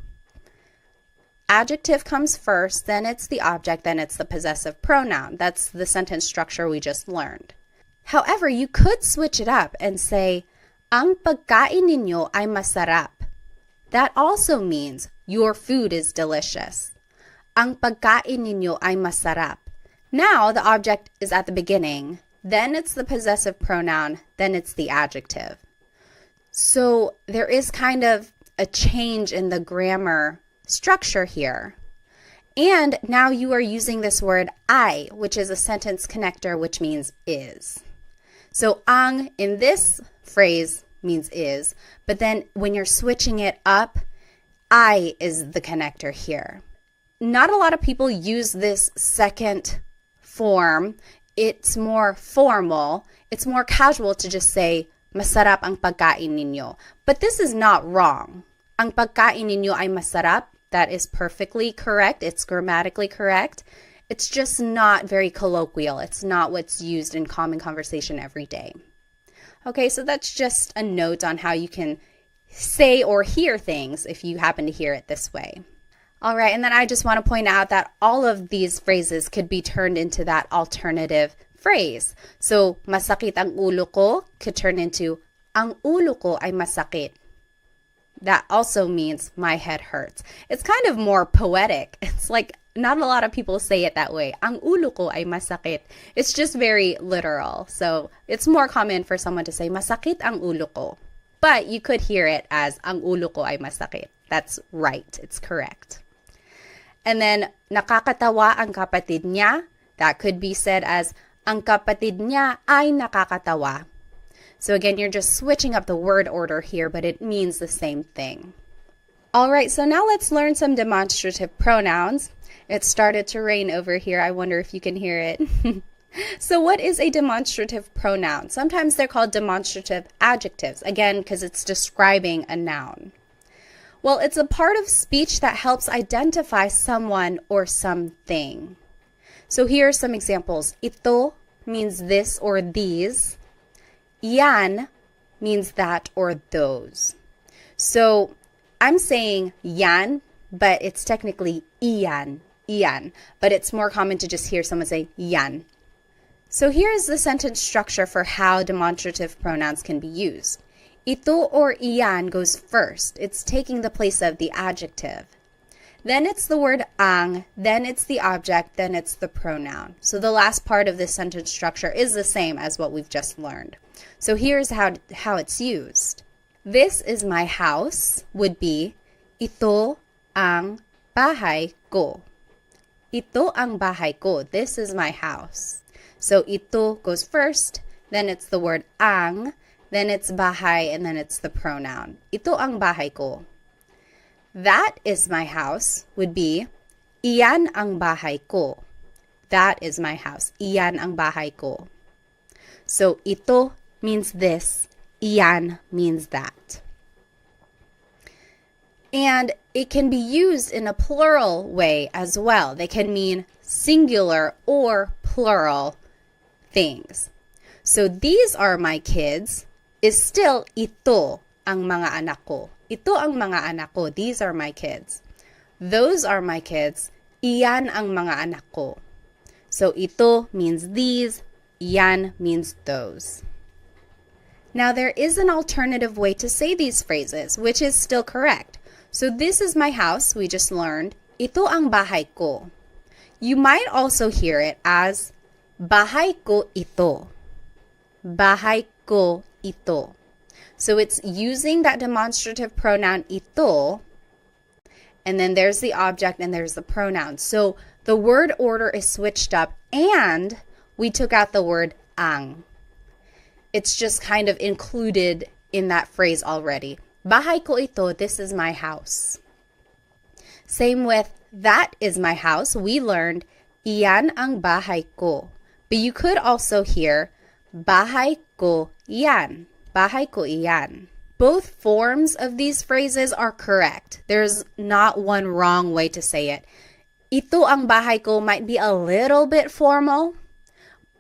Adjective comes first, then it's the object, then it's the possessive pronoun. That's the sentence structure we just learned. However, you could switch it up and say, ang pagkain ninyo ay masarap. That also means your food is delicious. Ang pagkain ninyo ay masarap. Now the object is at the beginning. Then it's the possessive pronoun, then it's the adjective. So there is kind of a change in the grammar structure here. And now you are using this word ay, which is a sentence connector, which means is. So ang in this phrase means is, but then when you're switching it up, I is the connector here. Not a lot of people use this second form. It's more formal. It's more casual to just say, masarap ang pagkain ninyo. But this is not wrong. Ang pagkain ninyo ay masarap. That is perfectly correct. It's grammatically correct. It's just not very colloquial. It's not what's used in common conversation every day. Okay, so that's just a note on how you can say or hear things if you happen to hear it this way. All right, and then I just want to point out that all of these phrases could be turned into that alternative phrase. So, masakit ang ulo ko could turn into ang ulo ko ay masakit. That also means my head hurts. It's kind of more poetic. It's like not a lot of people say it that way. Ang ulo ko ay masakit. It's just very literal. So it's more common for someone to say masakit ang ulo ko. But you could hear it as ang ulo ko ay masakit. That's right. It's correct. And then nakakatawa ang kapatid niya. That could be said as ang kapatid niya ay nakakatawa. So again, you're just switching up the word order here, but it means the same thing. All right, so now let's learn some demonstrative pronouns. It started to rain over here. I wonder if you can hear it. So what is a demonstrative pronoun? Sometimes they're called demonstrative adjectives, again, because it's describing a noun. Well, it's a part of speech that helps identify someone or something. So here are some examples. Ito means this or these. Yan means that or those. So I'm saying yan, but it's technically iyan, but it's more common to just hear someone say yan. So here's the sentence structure for how demonstrative pronouns can be used. Ito or iyan goes first. It's taking the place of the adjective. Then it's the word ang, then it's the object, then it's the pronoun. So the last part of this sentence structure is the same as what we've just learned. So here's how it's used. This is my house would be ito ang bahay ko. Ito ang bahay ko. This is my house. So ito goes first, then it's the word ang, then it's bahay, and then it's the pronoun. Ito ang bahay ko. That is my house would be iyan ang bahay ko. That is my house. Iyan ang bahay ko. So ito means this, iyan means that. And it can be used in a plural way as well. They can mean singular or plural things. So these are my kids is still ito ang mga anak ko. Ito ang mga anak ko. These are my kids. Those are my kids. Iyan ang mga anak ko. So ito means these. Iyan means those. Now there is an alternative way to say these phrases, which is still correct. So this is my house, we just learned. Ito ang bahay ko. You might also hear it as bahay ko ito. Bahay ko ito. So it's using that demonstrative pronoun ito, and then there's the object and there's the pronoun. So the word order is switched up and we took out the word ang. It's just kind of included in that phrase already. Bahay ko ito, this is my house. Same with that is my house. We learned iyan ang bahay ko. But you could also hear bahay ko iyan. Bahay ko iyan. Both forms of these phrases are correct. There's not one wrong way to say it. Ito ang bahay ko might be a little bit formal,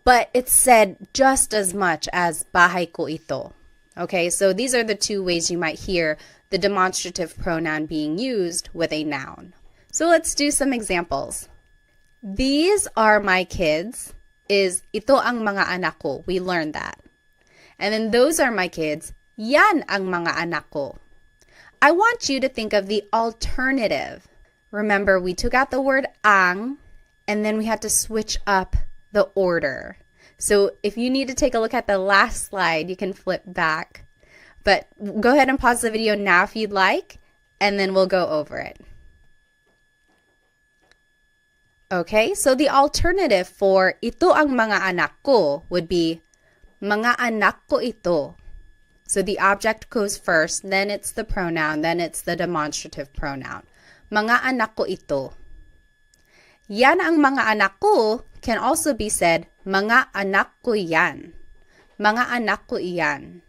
but it's said just as much as bahay ko ito. Okay, so these are the two ways you might hear the demonstrative pronoun being used with a noun. So let's do some examples. These are my kids is ito ang mga anak ko. We learned that. And then those are my kids. Yan ang mga anak ko. I want you to think of the alternative. Remember, we took out the word ang, and then we had to switch up the order. So if you need to take a look at the last slide, you can flip back. But go ahead and pause the video now if you'd like, and then we'll go over it. Okay, so the alternative for ito ang mga anak ko would be mga anak ko ito. So the object goes first, then it's the pronoun, then it's the demonstrative pronoun. Mga anak ko ito. Yan ang mga anak ko can also be said, mga anak ko yan. Mga anak ko iyan.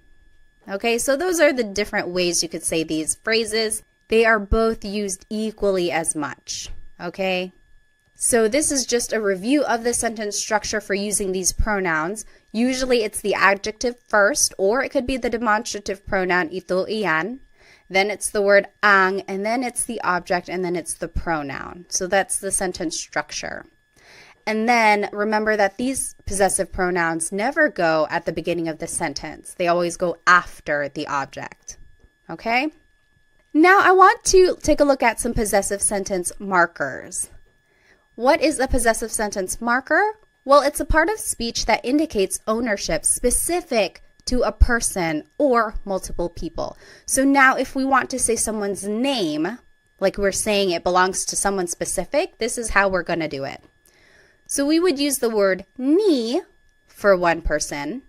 Okay, so those are the different ways you could say these phrases. They are both used equally as much. Okay? So this is just a review of the sentence structure for using these pronouns. Usually it's the adjective first, or it could be the demonstrative pronoun ito, iyan. then it's the word ang, and then it's the object, and then it's the pronoun. So that's the sentence structure. And then remember that these possessive pronouns never go at the beginning of the sentence. They always go after the object. Okay? Now I want to take a look at some possessive sentence markers. What is a possessive sentence marker? Well, it's a part of speech that indicates ownership specific to a person or multiple people. So now if we want to say someone's name, like we're saying it belongs to someone specific, this is how we're going to do it. So we would use the word ni for one person.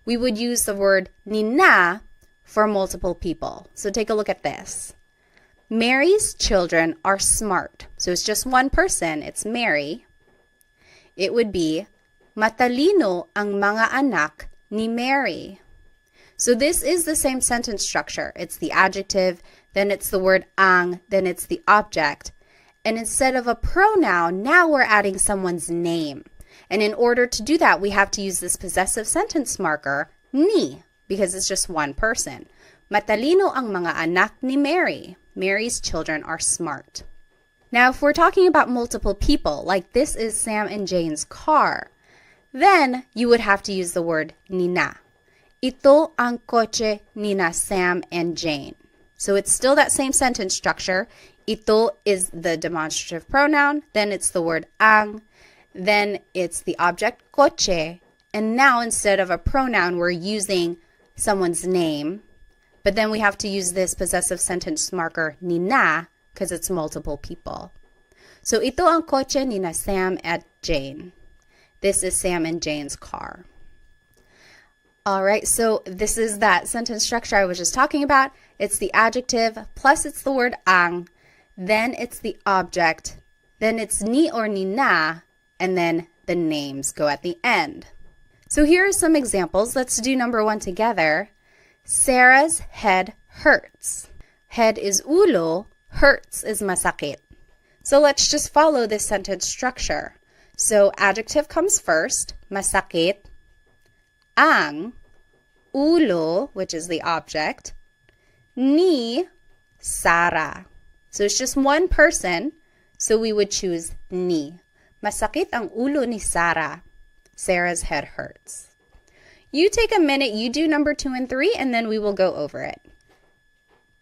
We would use the word nina for multiple people. So take a look at this. Mary's children are smart. So it's just one person. It's Mary. It would be, matalino ang mga anak ni Mary. So this is the same sentence structure. It's the adjective, then it's the word ang, then it's the object. And instead of a pronoun, now we're adding someone's name. And in order to do that, we have to use this possessive sentence marker, ni, because it's just one person. Matalino ang mga anak ni Mary. Mary's children are smart. Now, if we're talking about multiple people, like this is Sam and Jane's car, then you would have to use the word nina. Ito ang kotse nina Sam and Jane. So it's still that same sentence structure. Ito is the demonstrative pronoun, then it's the word ang, then it's the object kotse, and now instead of a pronoun, we're using someone's name, but then we have to use this possessive sentence marker nina because it's multiple people. So ito ang kotse nina Sam at Jane. This is Sam and Jane's car. All right, so this is that sentence structure I was just talking about. It's the adjective, plus it's the word ang, then it's the object, then it's ni or nina, and then the names go at the end. So here are some examples. Let's do number one together. Sarah's head hurts. Head is ulo, hurts is masakit. So let's just follow this sentence structure. So adjective comes first, masakit, ang, ulo, which is the object, ni, Sarah. So it's just one person, so we would choose ni. Masakit ang ulo ni Sarah. Sarah's head hurts. You take a minute, you do number 2 and 3, and then we will go over it.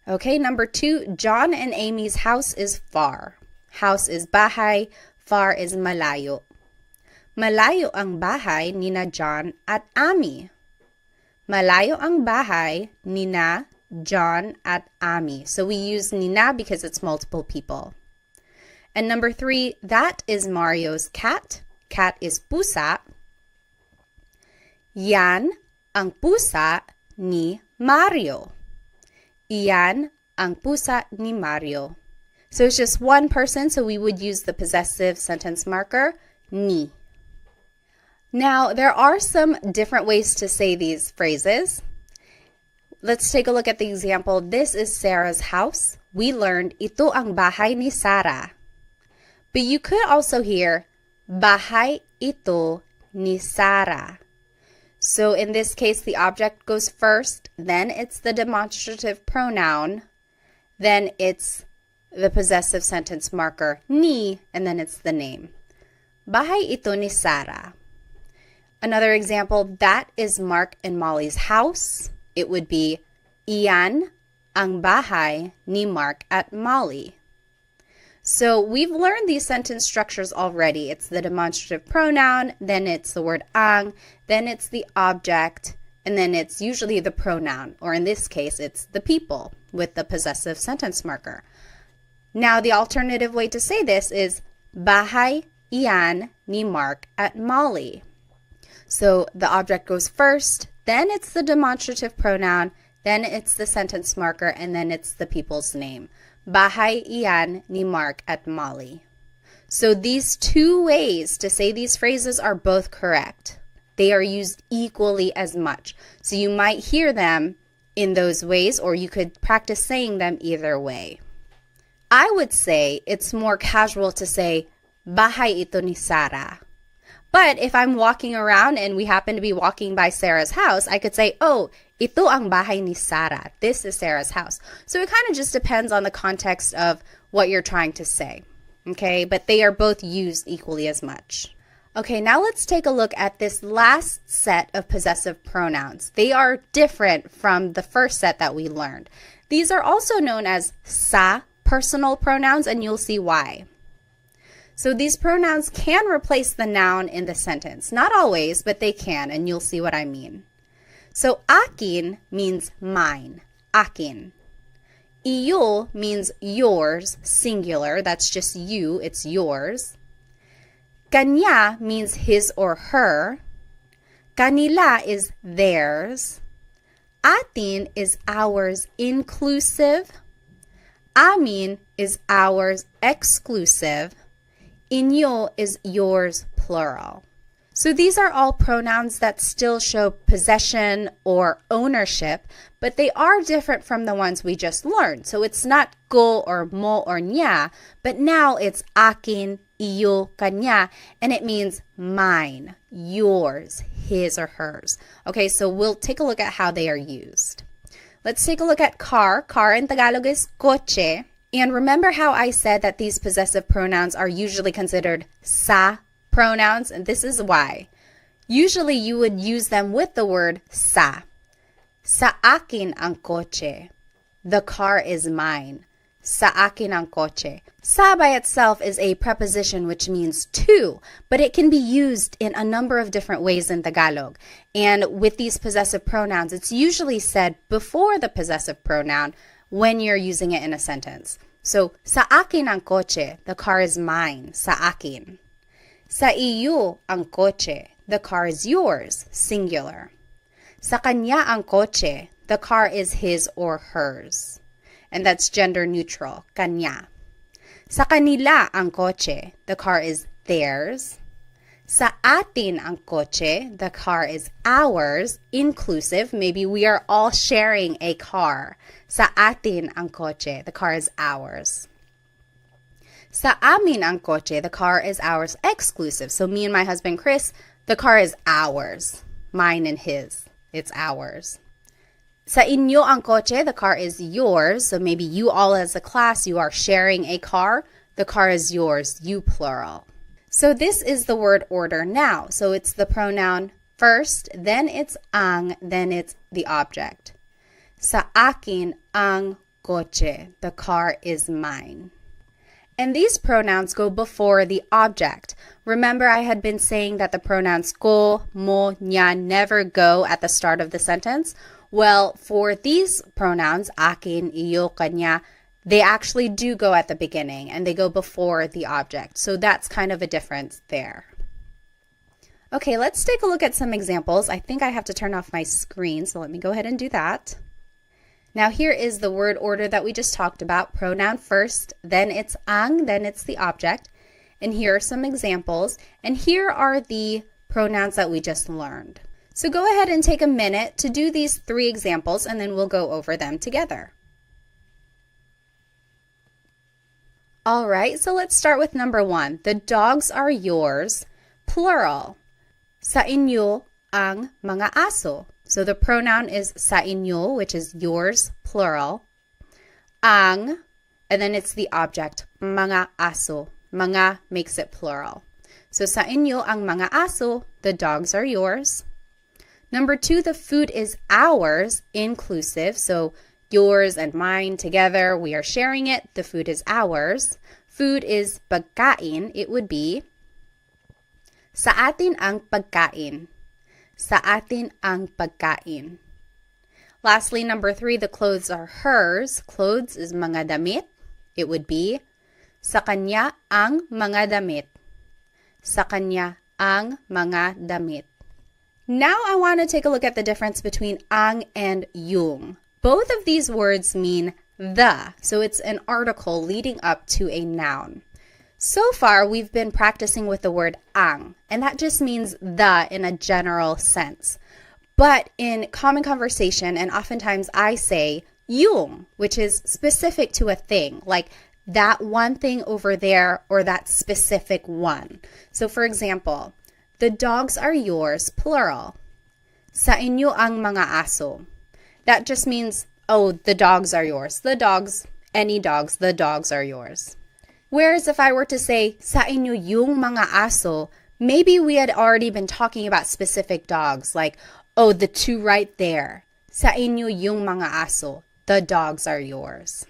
Okay, number 2, John and Amy's house is far. House is bahay, far is malayo. Malayo ang bahay nina John at Amy. Malayo ang bahay nina John at Amy. So we use nina because it's multiple people. And number 3, that is Mario's cat. Cat is pusa. Yan ang pusa ni Mario. Iyan ang pusa ni Mario. So it's just one person, so we would use the possessive sentence marker, ni. Now, there are some different ways to say these phrases. Let's take a look at the example. This is Sarah's house. We learned, ito ang bahay ni Sarah. But you could also hear, bahay ito ni Sarah. So in this case, the object goes first, then it's the demonstrative pronoun, then it's the possessive sentence marker, ni, and then it's the name. Bahay ito ni Sarah. Another example, that is Mark and Molly's house. It would be, iyan ang bahay ni Mark at Molly. So we've learned these sentence structures already. It's the demonstrative pronoun, then it's the word ang, then it's the object, and then it's usually the pronoun, or in this case, it's the people with the possessive sentence marker. Now, the alternative way to say this is, bahay iyan ni Mark at Molly. So the object goes first, then it's the demonstrative pronoun, then it's the sentence marker, and then it's the people's name. Bahay iyan ni Mark at Molly. So these two ways to say these phrases are both correct. They are used equally as much. So you might hear them in those ways, or you could practice saying them either way. I would say it's more casual to say, bahay ito ni Sarah. But if I'm walking around and we happen to be walking by Sarah's house, I could say, oh, Ito ang bahay ni Sarah. This is Sarah's house. So it kind of just depends on the context of what you're trying to say. Okay, but they are both used equally as much. Okay, now let's take a look at this last set of possessive pronouns. They are different from the first set that we learned. These are also known as sa personal pronouns, and you'll see why. So these pronouns can replace the noun in the sentence. Not always, but they can, and you'll see what I mean. So akin means mine, akin. Iyo means yours, singular. That's just you, it's yours. Kanya means his or her. Kanila is theirs. Atin is ours, inclusive. Amin is ours, exclusive. Inyo is yours, plural. So these are all pronouns that still show possession or ownership, but they are different from the ones we just learned. So it's not ko or mo or nya, but now it's akin, iyo, kanya, and it means mine, yours, his or hers. Okay, so we'll take a look at how they are used. Let's take a look at car. Car in Tagalog is coche. And remember how I said that these possessive pronouns are usually considered sa pronouns, and this is why. Usually you would use them with the word sa. Sa akin ang coche. The car is mine. Sa akin ang coche. Sa by itself is a preposition which means to, but it can be used in a number of different ways in Tagalog. And with these possessive pronouns, it's usually said before the possessive pronoun when you're using it in a sentence. So, sa akin ang coche, the car is mine, sa akin. Sa iyo ang coche, the car is yours, singular. Sa kanya ang coche, the car is his or hers. And that's gender neutral, kanya. Sa kanila ang coche, the car is theirs. Sa atin ang coche, the car is ours, inclusive. Maybe we are all sharing a car. Sa atin ang coche, the car is ours. Sa amin ang coche, the car is ours, exclusive. So me and my husband Chris, the car is ours. Mine and his. It's ours. Sa inyo ang coche, the car is yours. So maybe you all as a class, you are sharing a car. The car is yours, you plural. So this is the word order now. So it's the pronoun first, then it's ang, then it's the object. Sa akin ang coche, the car is mine. And these pronouns go before the object. Remember, I had been saying that the pronouns ko, mo, nya never go at the start of the sentence. Well, for these pronouns, akin, iyo, kanya, they actually do go at the beginning and they go before the object. So that's kind of a difference there. Okay, let's take a look at some examples. I think I have to turn off my screen, so let me go ahead and do that. Now here is the word order that we just talked about. Pronoun first, then it's ang, then it's the object. And here are some examples. And here are the pronouns that we just learned. So go ahead and take a minute to do these 3 examples and then we'll go over them together. All right, so let's start with number 1. The dogs are yours, plural. Sa inyo ang mga aso. So the pronoun is sa inyo, which is yours, plural. Ang, and then it's the object, mga aso. Mga makes it plural. So sa inyo ang mga aso, the dogs are yours. Number 2, the food is ours, inclusive. So yours and mine together, we are sharing it. The food is ours. Food is pagkain. It would be sa atin ang pagkain. Sa atin ang pagkain. Lastly, number 3, the clothes are hers. Clothes is mga damit. It would be sa kanya ang mga damit. Sa kanya ang mga damit. Now I want to take a look at the difference between ang and yung. Both of these words mean the, so it's an article leading up to a noun. So far, we've been practicing with the word ang, and that just means the in a general sense. But in common conversation, and oftentimes I say yung, which is specific to a thing, like that one thing over there or that specific one. So for example, the dogs are yours, plural. Sa inyo ang mga aso. That just means, oh, the dogs are yours. The dogs, any dogs, the dogs are yours. Whereas if I were to say, sa inyo yung mga aso, maybe we had already been talking about specific dogs, like, oh, the two right there. Sa inyo yung mga aso, the dogs are yours.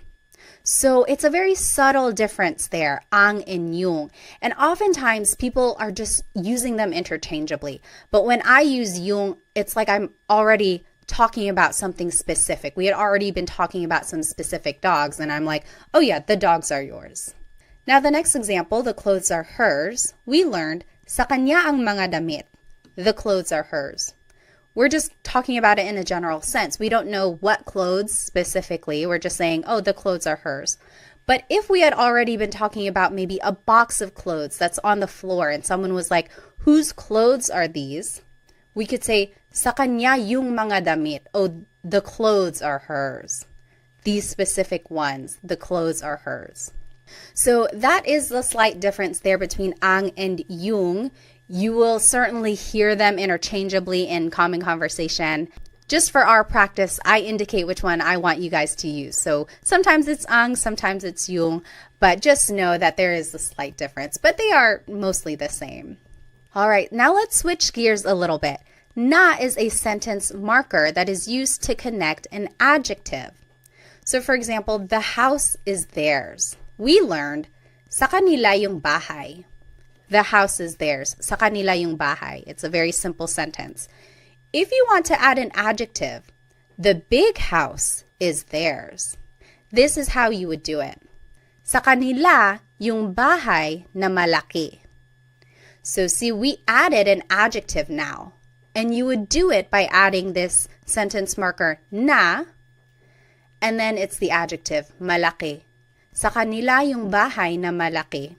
So it's a very subtle difference there, ang and yung. And oftentimes people are just using them interchangeably. But when I use yung, it's like I'm already talking about something specific. We had already been talking about some specific dogs, and I'm like, oh yeah, the dogs are yours. Now the next example, the clothes are hers, we learned, sa kanya ang mga damit. The clothes are hers. We're just talking about it in a general sense. We don't know what clothes specifically. We're just saying, oh, the clothes are hers. But if we had already been talking about maybe a box of clothes that's on the floor and someone was like, whose clothes are these? We could say, sa kanya yung mga damit. Oh, the clothes are hers. These specific ones, the clothes are hers. So that is the slight difference there between ang and yung. You will certainly hear them interchangeably in common conversation. Just for our practice, I indicate which one I want you guys to use. So sometimes it's ang, sometimes it's yung, but just know that there is a slight difference, but they are mostly the same. All right, now let's switch gears a little bit. Na is a sentence marker that is used to connect an adjective. So for example, the house is theirs. We learned, sa kanila yung bahay. The house is theirs. Sa kanila yung bahay. It's a very simple sentence. If you want to add an adjective, the big house is theirs. This is how you would do it. Sa kanila yung bahay na malaki. So see, we added an adjective now. And you would do it by adding this sentence marker na, and then it's the adjective malaki. Sa kanila yung bahay na malaki.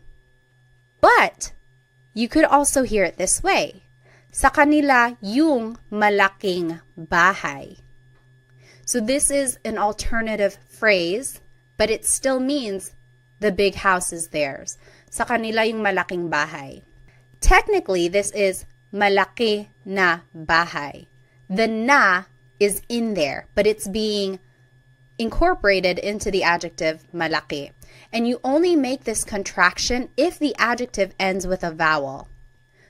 But you could also hear it this way. Sa kanila yung malaking bahay. So this is an alternative phrase, but it still means the big house is theirs. Sa kanila yung malaking bahay. Technically, this is malaki na bahay. The na is in there, but it's being incorporated into the adjective malaki. And you only make this contraction if the adjective ends with a vowel.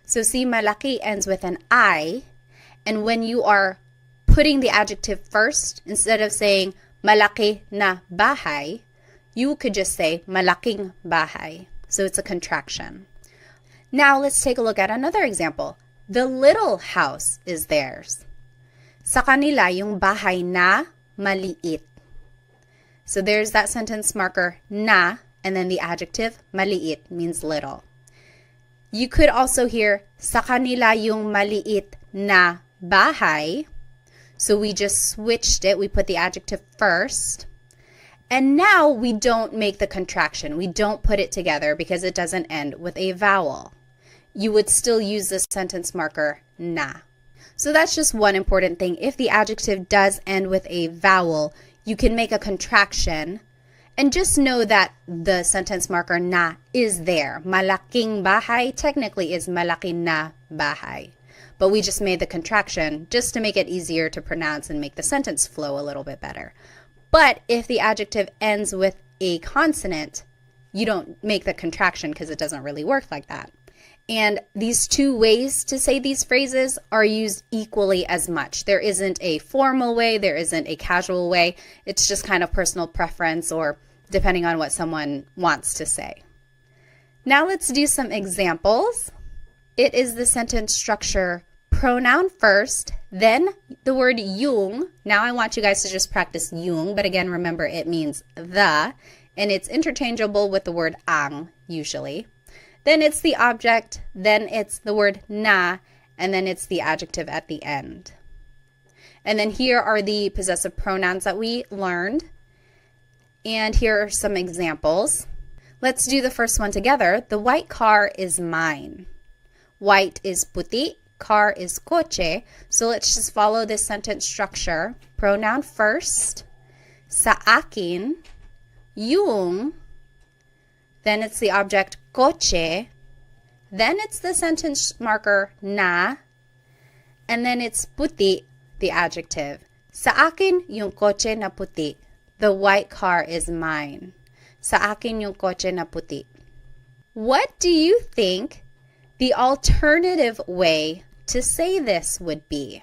So see, malaki ends with an I, and when you are putting the adjective first, instead of saying malaki na bahay, you could just say malaking bahay. So it's a contraction. Now let's take a look at another example. The little house is theirs. Sa kanila yung bahay na maliit. So there's that sentence marker na, and then the adjective maliit means little. You could also hear sa kanila yung maliit na bahay. So we just switched it. We put the adjective first. And now we don't make the contraction. We don't put it together because it doesn't end with a vowel. You would still use this sentence marker na. So that's just one important thing. If the adjective does end with a vowel, you can make a contraction, and just know that the sentence marker na is there. Malaking bahay technically is malaki na bahay. But we just made the contraction just to make it easier to pronounce and make the sentence flow a little bit better. But if the adjective ends with a consonant, you don't make the contraction because it doesn't really work like that. And these two ways to say these phrases are used equally as much. There isn't a formal way, there isn't a casual way. It's just kind of personal preference or depending on what someone wants to say. Now let's do some examples. It is the sentence structure pronoun first, then the word yung. Now I want you guys to just practice yung, but again, remember it means the, and it's interchangeable with the word ang usually. Then it's the object, then it's the word na, and then it's the adjective at the end. And then here are the possessive pronouns that we learned. And here are some examples. Let's do the first one together. The white car is mine. White is puti, car is coche. So let's just follow this sentence structure. Pronoun first, sa akin, yung, then it's the object coche, then it's the sentence marker na, and then it's puti, the adjective. Sa akin yung kotse na puti. The white car is mine. Sa akin yung kotse na puti. What do you think the alternative way to say this would be?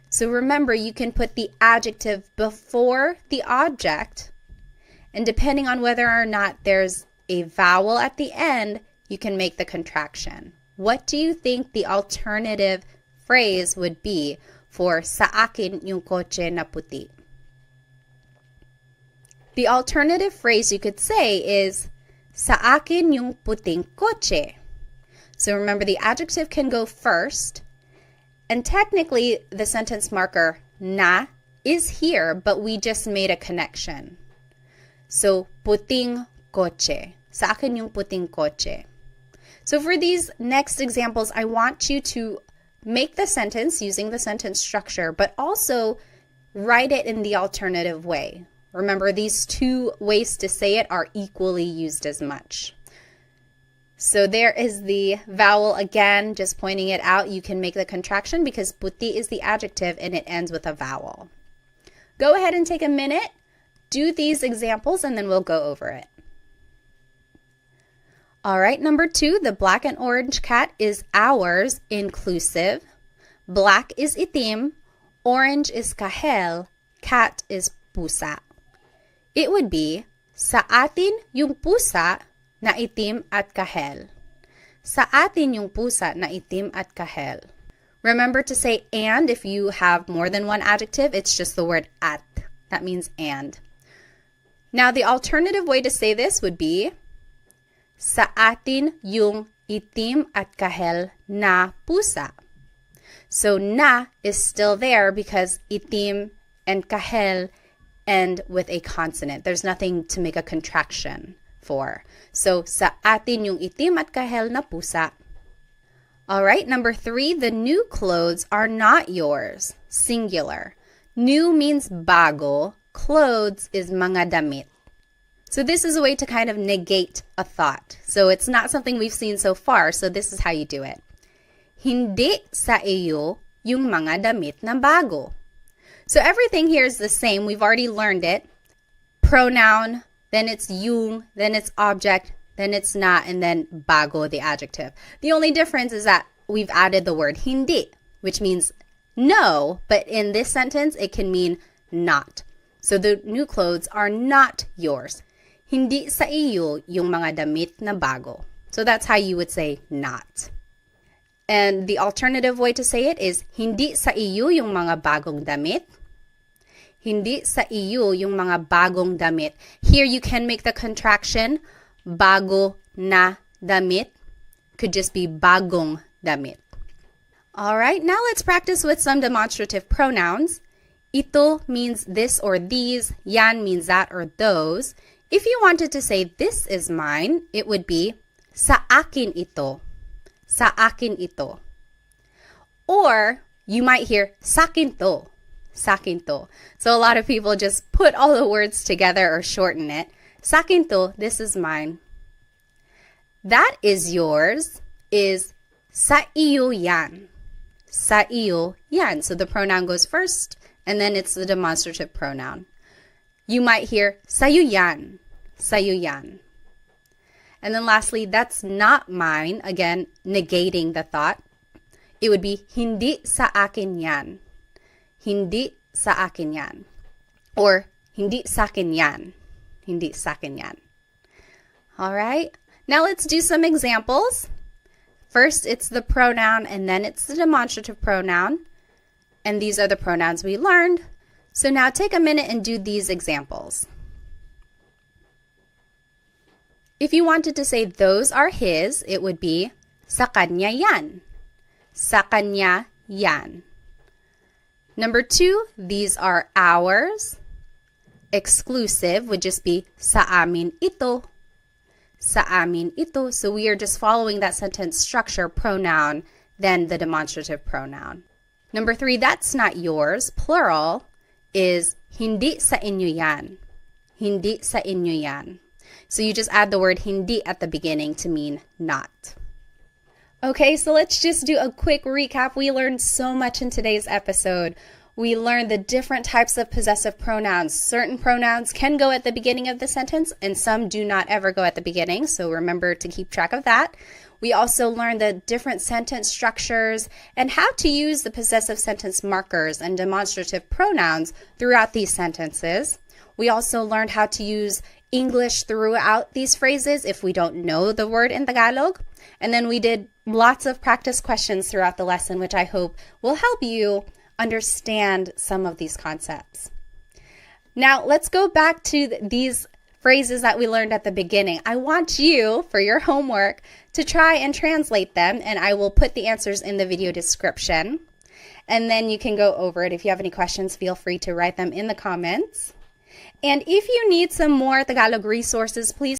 So remember, you can put the adjective before the object, and depending on whether or not there's a vowel at the end, you can make the contraction. What do you think the alternative phrase would be for sa akin yung kotse na puti? The alternative phrase you could say is sa akin yung puting kotse. So remember, the adjective can go first, and technically the sentence marker na is here, but we just made a connection. So puting kotse. Sa akin yung puting kotse. So for these next examples, I want you to make the sentence using the sentence structure, but also write it in the alternative way. Remember, these two ways to say it are equally used as much. So there is the vowel again, just pointing it out. You can make the contraction because puti is the adjective and it ends with a vowel. Go ahead and take a minute, do these examples, and then we'll go over it. All right, number 2, the black and orange cat is ours, inclusive. Black is itim, orange is kahel, cat is pusa. It would be, sa atin yung pusa na itim at kahel. Sa atin yung pusa na itim at kahel. Remember to say and if you have more than one adjective, it's just the word at. That means and. Now, the alternative way to say this would be, sa atin yung itim at kahel na pusa. So na is still there because itim and kahel end with a consonant. There's nothing to make a contraction for. So sa atin yung itim at kahel na pusa. All right, number 3, the new clothes are not yours. Singular. New means bago. Clothes is mga damit. So this is a way to kind of negate a thought. So it's not something we've seen so far, so this is how you do it. Hindi sa iyo yung mga damit na bago. So everything here is the same. We've already learned it. Pronoun, then it's yung, then it's object, then it's na, and then bago, the adjective. The only difference is that we've added the word hindi, which means no, but in this sentence, it can mean not. So the new clothes are not yours. Hindi sa iyo yung mga damit na bago. So that's how you would say not. And the alternative way to say it is, hindi sa iyo yung mga bagong damit. Hindi sa iyo yung mga bagong damit. Here you can make the contraction, bago na damit. Could just be bagong damit. All right, now let's practice with some demonstrative pronouns. Ito means this or these. Yan means that or those. If you wanted to say this is mine, it would be sa akin ito. Sa akin ito. Or you might hear sakin to. Sakin to. So a lot of people just put all the words together or shorten it. Sakin to, this is mine. That is yours is sa iyo yan. Sa iyo yan. So the pronoun goes first, and then it's the demonstrative pronoun. You might hear sa'yo yan. Sa'yo yan. And then lastly, that's not mine. Again, negating the thought. It would be hindi sa akin yan. Hindi sa akin yan. Or hindi sa akin yan. Hindi sa akin yan. All right. Now let's do some examples. First, it's the pronoun, and then it's the demonstrative pronoun. And these are the pronouns we learned. So now take a minute and do these examples. If you wanted to say those are his, it would be sa kanya yan. Sa kanya yan. Number 2, these are ours. Exclusive would just be sa amin ito. Sa amin ito. So we are just following that sentence structure, pronoun, then the demonstrative pronoun. Number 3, that's not yours. Plural is hindi sa inyo yan. Hindi sa inyo yan. So you just add the word hindi at the beginning to mean not. Okay, so let's just do a quick recap. We learned so much in today's episode. We learned the different types of possessive pronouns. Certain pronouns can go at the beginning of the sentence and some do not ever go at the beginning, so remember to keep track of that. We also learned the different sentence structures and how to use the possessive sentence markers and demonstrative pronouns throughout these sentences. We also learned how to use English throughout these phrases if we don't know the word in Tagalog. And then we did lots of practice questions throughout the lesson, which I hope will help you understand some of these concepts. Now, let's go back to these phrases that we learned at the beginning. I want you, for your homework, to try and translate them, and I will put the answers in the video description. And then you can go over it. If you have any questions, feel free to write them in the comments. And if you need some more Tagalog resources, please